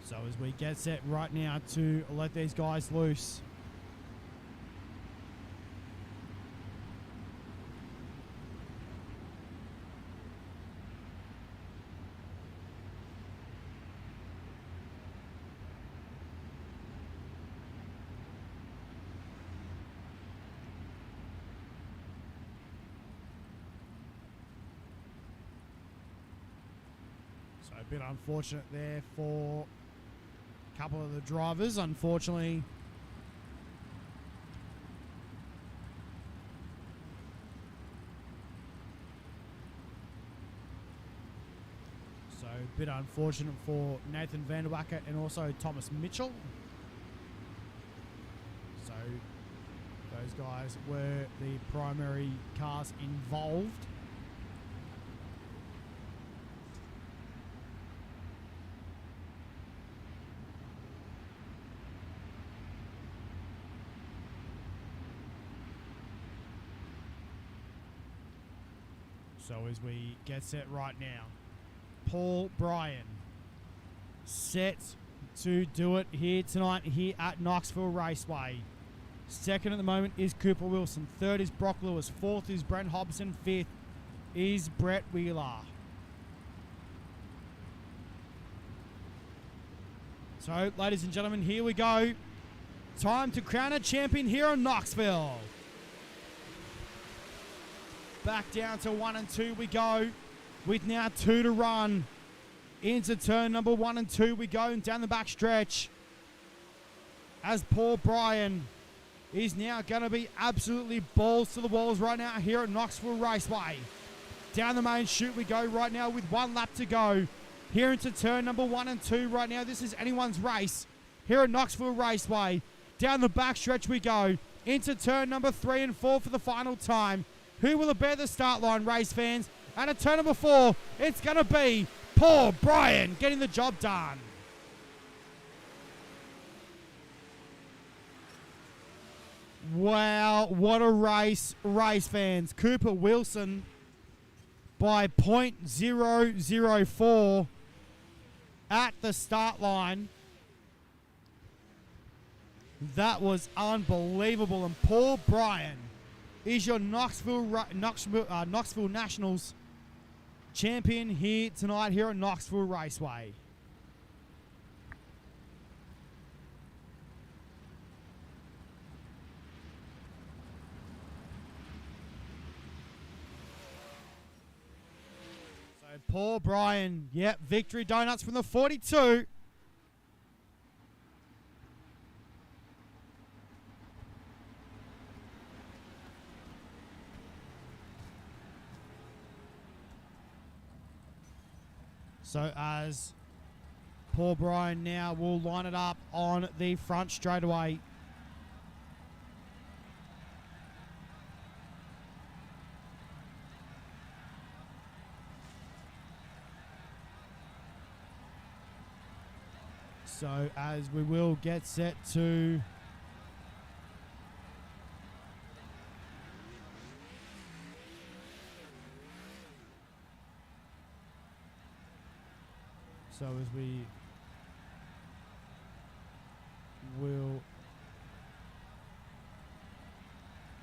So as we get set right now to let these guys loose. So a bit unfortunate there for a couple of the drivers, unfortunately. So a bit unfortunate for Nathan Vanderwacker and also Thomas Mitchell. So those guys were the primary cars involved. So as we get set right now, Paul Bryan set to do it here tonight here at Knoxville Raceway. Second at the moment is Cooper Wilson. Third is Brock Lewis. Fourth is Brent Hobson. Fifth is Brett Wheeler. So, ladies and gentlemen, here we go. Time to crown a champion here in Knoxville. Back down to 1 and 2 we go, with now 2 to run. Into turn number 1 and 2 we go, and down the back stretch. As Paul Bryan is now going to be absolutely balls to the walls right now here at Knoxville Raceway. Down the main chute we go right now with 1 lap to go. Here into turn number 1 and 2 right now. This is anyone's race here at Knoxville Raceway. Down the back stretch we go. Into turn number 3 and 4 for the final time. Who will bear the start line, race fans? And at turn number 4, it's going to be Paul Bryan getting the job done. Wow, what a race fans. Cooper Wilson by 0.004 at the start line. That was unbelievable. And Paul Bryan is your Knoxville Nationals champion here tonight here at Knoxville Raceway. So Paul Bryan, yep, victory donuts from the 42. So as Paul Bryan now will line it up on the front straightaway. So as we will get set to So as we will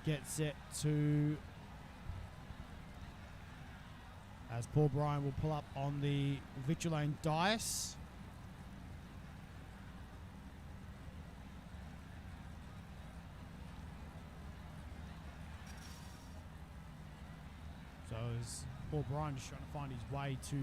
get set to, as Paul Bryan will pull up on the victory lane dais. So as Paul Bryan just trying to find his way to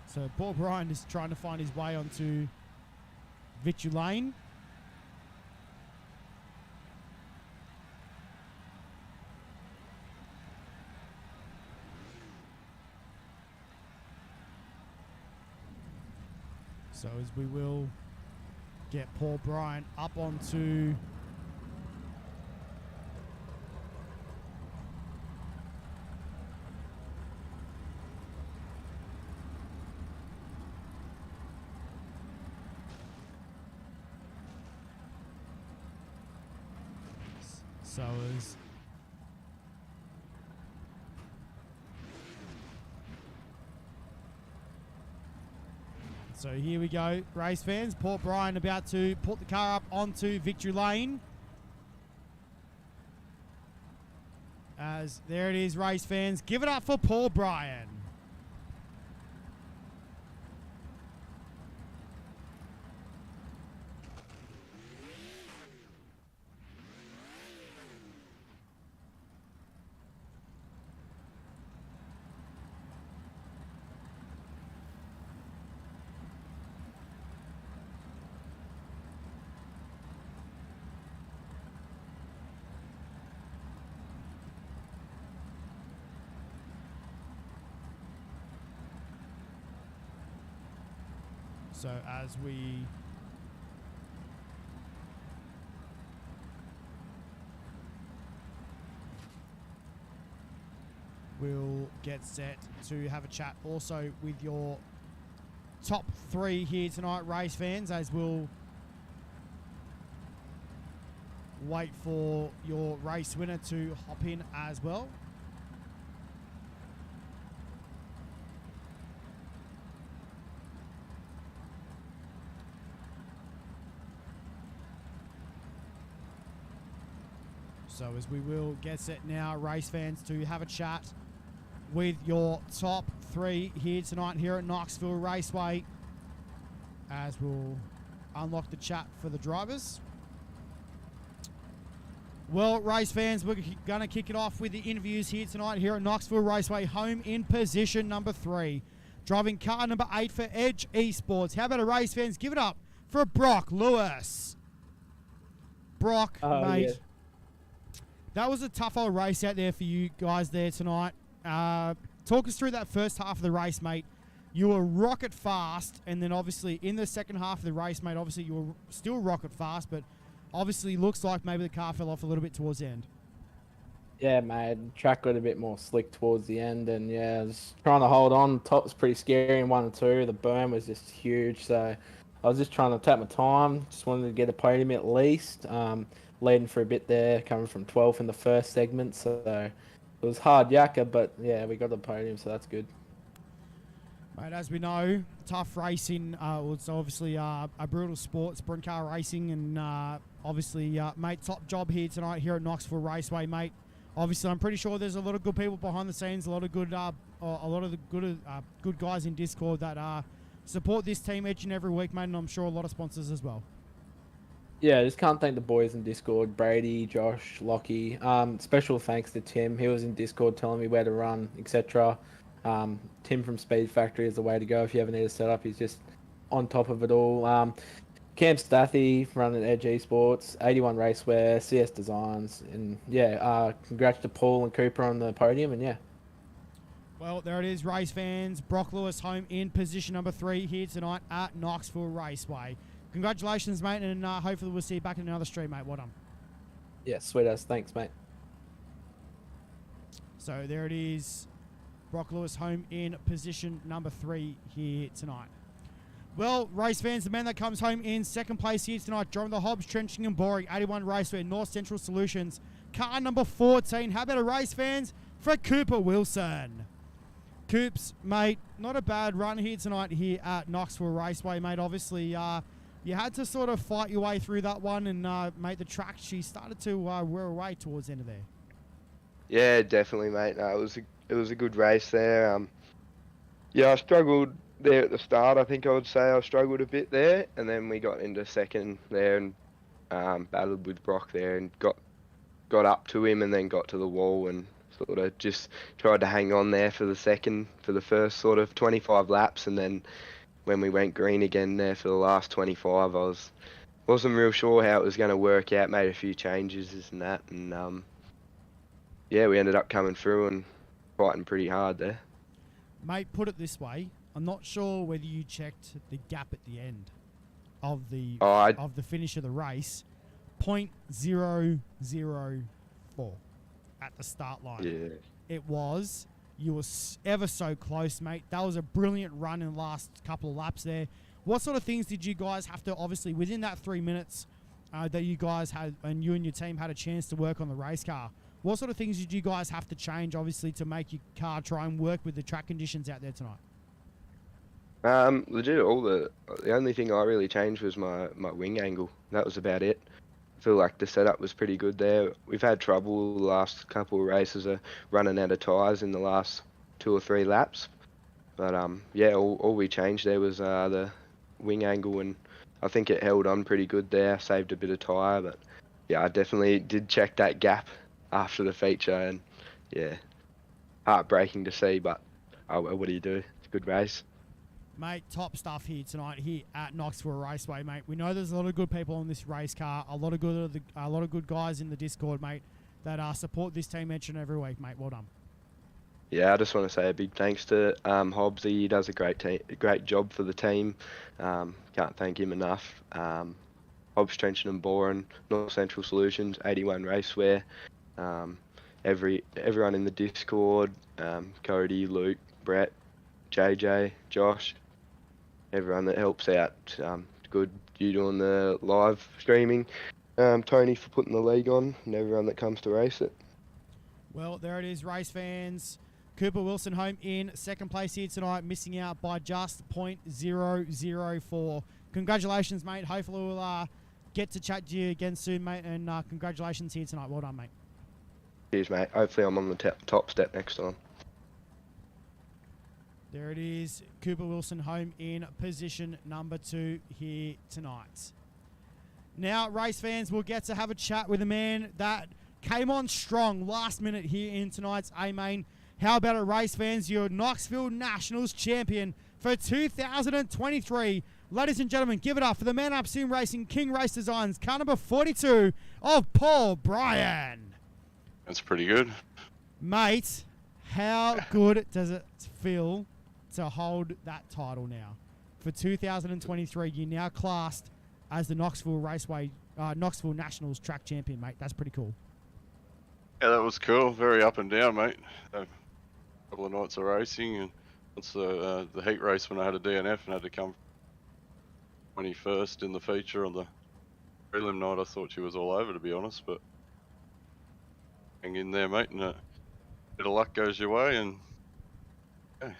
So Paul Bryan is trying to find his way onto victory lane. So as we will get Paul Bryan up onto So here we go, race fans. Paul Bryan about to put the car up onto victory lane. As there it is, race fans. Give it up for Paul Bryan. So as we will get set to have a chat also with your top three here tonight, race fans, as we'll wait for your race winner to hop in as well. So as we will get set now, race fans, to have a chat with your top three here tonight here at Knoxville Raceway, as we'll unlock the chat for the drivers. Well, race fans, we're going to kick it off with the interviews here tonight here at Knoxville Raceway, home in position number 3. Driving car number 8 for Edge Esports. How about a race fans? Give it up for Brock Lewis. Brock, mate. Yeah. That was a tough old race out there for you guys there tonight. Talk us through that first half of the race, mate. You were rocket fast, and then obviously in the second half of the race, mate, obviously you were still rocket fast, but obviously looks like maybe the car fell off a little bit towards the end. Yeah, mate. Track got a bit more slick towards the end, and yeah, I was trying to hold on. Top was pretty scary in 1 and 2. The burn was just huge, so I was just trying to take my time. Just wanted to get a podium at least. Leading for a bit there, coming from 12th in the first segment, so it was hard yakka, but yeah, we got the podium, so that's good. Mate, as we know, tough racing. It's obviously a brutal sport, sprint car racing, and obviously, mate, top job here tonight here at Knoxville Raceway, mate. Obviously, I'm pretty sure there's a lot of good people behind the scenes, a lot of the good guys in Discord that support this team each and every week, mate, and I'm sure a lot of sponsors as well. Yeah, just can't thank the boys in Discord, Brady, Josh, Lockie. Special thanks to Tim. He was in Discord telling me where to run, etc. Tim from Speed Factory is the way to go if you ever need a setup. He's just on top of it all. Cam Stathy running Edge Esports, 81 Racewear, CS Designs, and yeah, congrats to Paul and Cooper on the podium, and yeah. Well, there it is, race fans. Brock Lewis home in position number 3 here tonight at Knoxville Raceway. Congratulations, mate, and hopefully we'll see you back in another stream, mate. Well done. Yeah, sweet as. Thanks, mate. So there it is. Brock Lewis home in position number 3 here tonight. Well, race fans, the man that comes home in second place here tonight, driving the Hobbs, Trenching and Boring, 81 Raceway, North Central Solutions. Car number 14. How about a race fans for Cooper Wilson? Coops, mate, not a bad run here tonight here at Knoxville Raceway, mate. Obviously, you had to sort of fight your way through that one, and mate, the track, she started to wear away towards the end of there. Yeah, definitely, mate. No, it was a good race there. Yeah, I struggled there at the start. I think I would say I struggled a bit there, and then we got into second there and battled with Brock there and got up to him and then got to the wall and sort of just tried to hang on there for the first sort of 25 laps, and then when we went green again there for the last 25, wasn't real sure how it was going to work out. Made a few changes and that, and yeah, we ended up coming through and fighting pretty hard there. Mate, put it this way, I'm not sure whether you checked the gap at the end of the finish of the race. 0.004 at the start line. Yeah. It was. You were ever so close, mate. That was a brilliant run in the last couple of laps there. What sort of things did you guys have to, obviously, within that 3 minutes that you guys had, and you and your team had a chance to work on the race car, what sort of things did you guys have to change, obviously, to make your car try and work with the track conditions out there tonight? Legit, the only thing I really changed was my wing angle. That was about it. I feel like the setup was pretty good there. We've had trouble the last couple of races running out of tyres in the last 2 or 3 laps. But yeah, all we changed there was the wing angle, and I think it held on pretty good there, saved a bit of tyre. But yeah, I definitely did check that gap after the feature, and yeah, heartbreaking to see, but what do you do? It's a good race. Mate, top stuff here tonight here at Knoxville Raceway, mate. We know there's a lot of good people on this race car, a lot of good guys in the Discord, mate, that support this team each and every week, mate. Well done. Yeah, I just want to say a big thanks to Hobbsy. He does a great job for the team. Can't thank him enough. Hobbs, Trenchard and Boren, North Central Solutions, 81 Racewear, everyone in the Discord, Cody, Luke, Brett, JJ, Josh, everyone that helps out. Good you doing the live streaming, Tony for putting the league on, and everyone that comes to race it. Well, there it is, race fans. Cooper Wilson home in second place here tonight, missing out by just 0.004. Congratulations, mate. Hopefully we'll get to chat to you again soon, mate, and congratulations here tonight. Well done, mate. Cheers, mate. Hopefully I'm on the top step next time. There it is, Cooper Wilson home in position number 2 here tonight. Now, race fans, we'll get to have a chat with a man that came on strong last minute here in tonight's A-Main. How about it, race fans? Your Knoxville Nationals champion for 2023. Ladies and gentlemen, give it up for the man up sim racing King Race Designs, car number 42 of Paul Bryan. That's pretty good. Mate, how good does it feel to hold that title now? For 2023, you're now classed as the Knoxville Nationals track champion, mate. That's pretty cool. Yeah, that was cool. Very up and down, mate. A couple of nights of racing, and once the heat race when I had a DNF and had to come 21st in the feature on the prelim night, I thought she was all over, to be honest, but hang in there, mate, and a bit of luck goes your way, and yeah.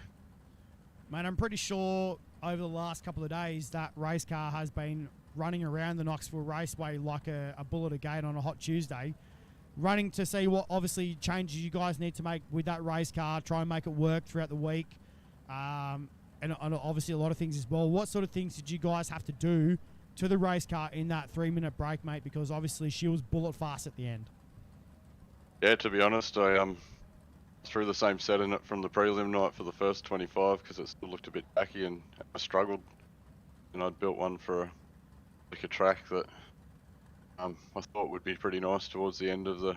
Mate, I'm pretty sure over the last couple of days that race car has been running around the Knoxville Raceway like a bull at a gate on a hot Tuesday, running to see what obviously changes you guys need to make with that race car, try and make it work throughout the week, and obviously a lot of things as well. What sort of things did you guys have to do to the race car in that 3-minute break, mate? Because obviously she was bullet fast at the end. Yeah, to be honest, I threw the same set in it from the prelim night for the first 25 because it still looked a bit tacky and I struggled. And I'd built one for a track that I thought would be pretty nice towards the end of the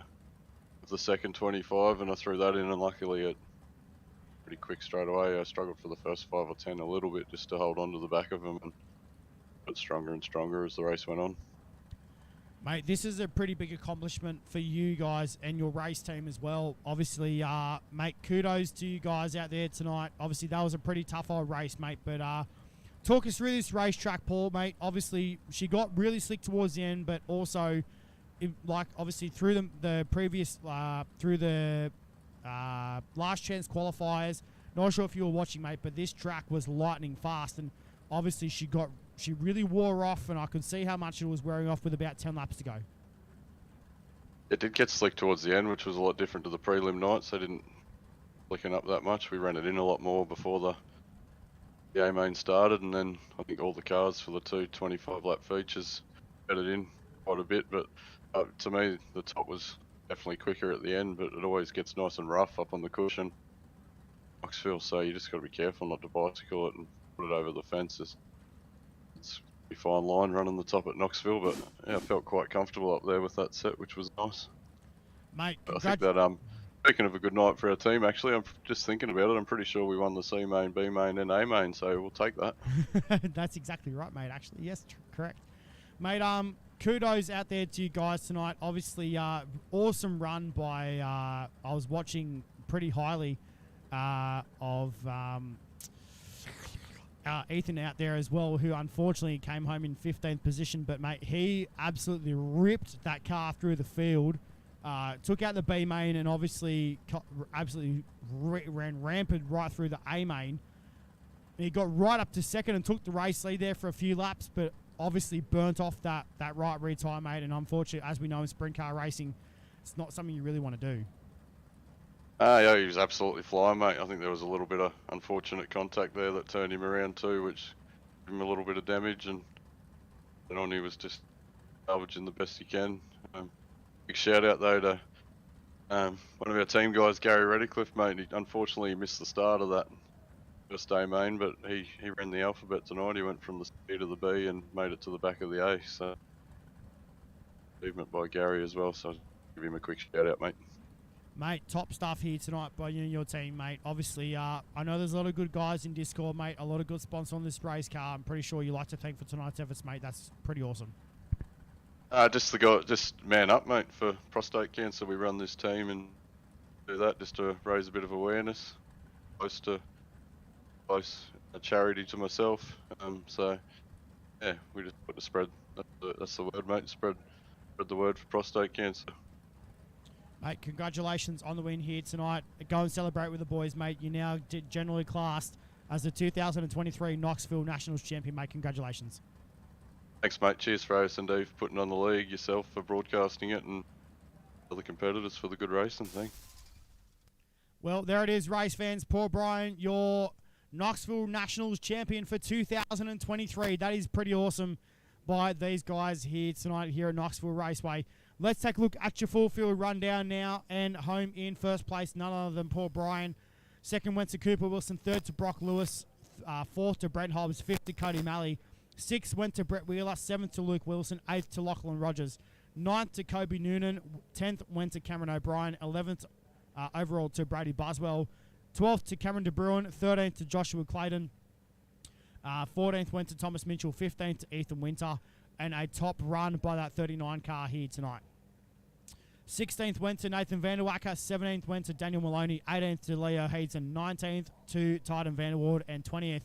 second 25, and I threw that in, and luckily it pretty quick straight away. I struggled for the first 5 or 10 a little bit just to hold on to the back of them, and got stronger and stronger as the race went on. Mate, this is a pretty big accomplishment for you guys and your race team as well. Obviously, mate, kudos to you guys out there tonight. Obviously, that was a pretty tough old race, mate. But talk us through this racetrack, Paul, mate. Obviously, she got really slick towards the end, but also, obviously, through the previous, through the last chance qualifiers, not sure if you were watching, mate, but this track was lightning fast, and obviously she really wore off, and I could see how much it was wearing off with about 10 laps to go. It did get slick towards the end, which was a lot different to the prelim nights. They didn't flicking up that much. We ran it in a lot more before the A main started, and then I think all the cars for the two 25-lap features headed in quite a bit. But to me, the top was definitely quicker at the end, but it always gets nice and rough up on the cushion, Knoxville. So you just got to be careful not to bicycle it and put it over the fences. It's a fine line running the top at Knoxville, but yeah, I felt quite comfortable up there with that set, which was nice. Mate, I think that speaking of a good night for our team, actually, I'm just thinking about it. I'm pretty sure we won the C main, B main, and A main, so we'll take that. That's exactly right, mate. Actually, yes, correct, mate. Kudos out there to you guys tonight. Obviously, awesome run by. I was watching pretty highly of Ethan out there as well, who unfortunately came home in 15th position. But mate, he absolutely ripped that car through the field. Took out the B main and obviously absolutely ran rampant right through the A main. And he got right up to second and took the race lead there for a few laps, but obviously burnt off that right rear tyre, mate. And unfortunately, as we know in sprint car racing, it's not something you really want to do. Yeah, he was absolutely flying, mate. I think there was a little bit of unfortunate contact there that turned him around too, which gave him a little bit of damage. And then on, he was just salvaging the best he can. Big shout out though to one of our team guys, Gary Redcliffe, mate. He unfortunately missed the start of that first A main, but he ran the alphabet tonight. He went from the C to the B and made it to the back of the A. So achievement by Gary as well. So I'll give him a quick shout out, mate. Mate, top stuff here tonight by you and your team, mate. Obviously, I know there's a lot of good guys in Discord, mate. A lot of good sponsors on this race car. I'm pretty sure you like to thank for tonight's efforts, mate. That's pretty awesome. Just man up, mate, for prostate cancer. We run this team and do that just to raise a bit of awareness, close a charity to myself. So yeah, we just put the spread. That's the word, mate. Spread the word for prostate cancer. Mate, congratulations on the win here tonight. Go and celebrate with the boys, mate. You're now generally classed as the 2023 Knoxville Nationals champion, mate. Congratulations. Thanks, mate. Cheers for Asnd for putting on the league, yourself for broadcasting it, and other competitors for the good racing thing. Well, there it is, race fans. Paul Bryan, your Knoxville Nationals champion for 2023. That is pretty awesome by these guys here tonight here at Knoxville Raceway. Let's take a look at your full field rundown now. And home in first place, none other than Paul Bryan. Second went to Cooper Wilson. Third to Brock Lewis. Fourth to Brent Hobbs. Fifth to Cody Malley. Sixth went to Brett Wheeler. Seventh to Luke Wilson. Eighth to Lachlan Rogers. Ninth to Kobe Noonan. 10th went to Cameron O'Brien. 11th overall to Brady Boswell. 12th to Cameron De Bruin. 13th to Joshua Clayton. 14th went to Thomas Mitchell. 15th to Ethan Winter. And a top run by that 39 car here tonight. 16th went to Nathan Vanderwacker. 17th went to Daniel Maloney. 18th to Leo Heaton. 19th to Titan Vanderwood. And 20th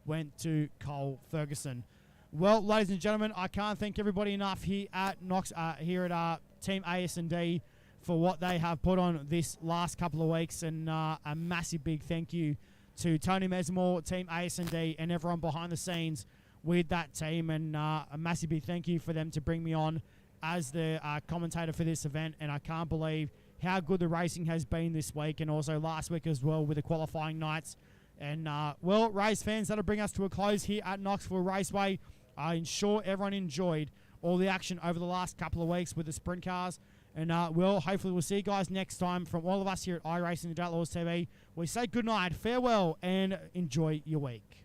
went to Cole Ferguson. Well, ladies and gentlemen, I can't thank everybody enough here at Team ASD for what they have put on this last couple of weeks. And a massive big thank you to Tony Mesmore, Team ASD, and everyone behind the scenes with that team. And a massive big thank you for them to bring me on as the commentator for this event. And I can't believe how good the racing has been this week and also last week as well with the qualifying nights. And, well, race fans, that'll bring us to a close here at Knoxville Raceway. I'm sure everyone enjoyed all the action over the last couple of weeks with the sprint cars. And, well, hopefully we'll see you guys next time. From all of us here at iRacing and Outlaws TV, we say good night, farewell, and enjoy your week.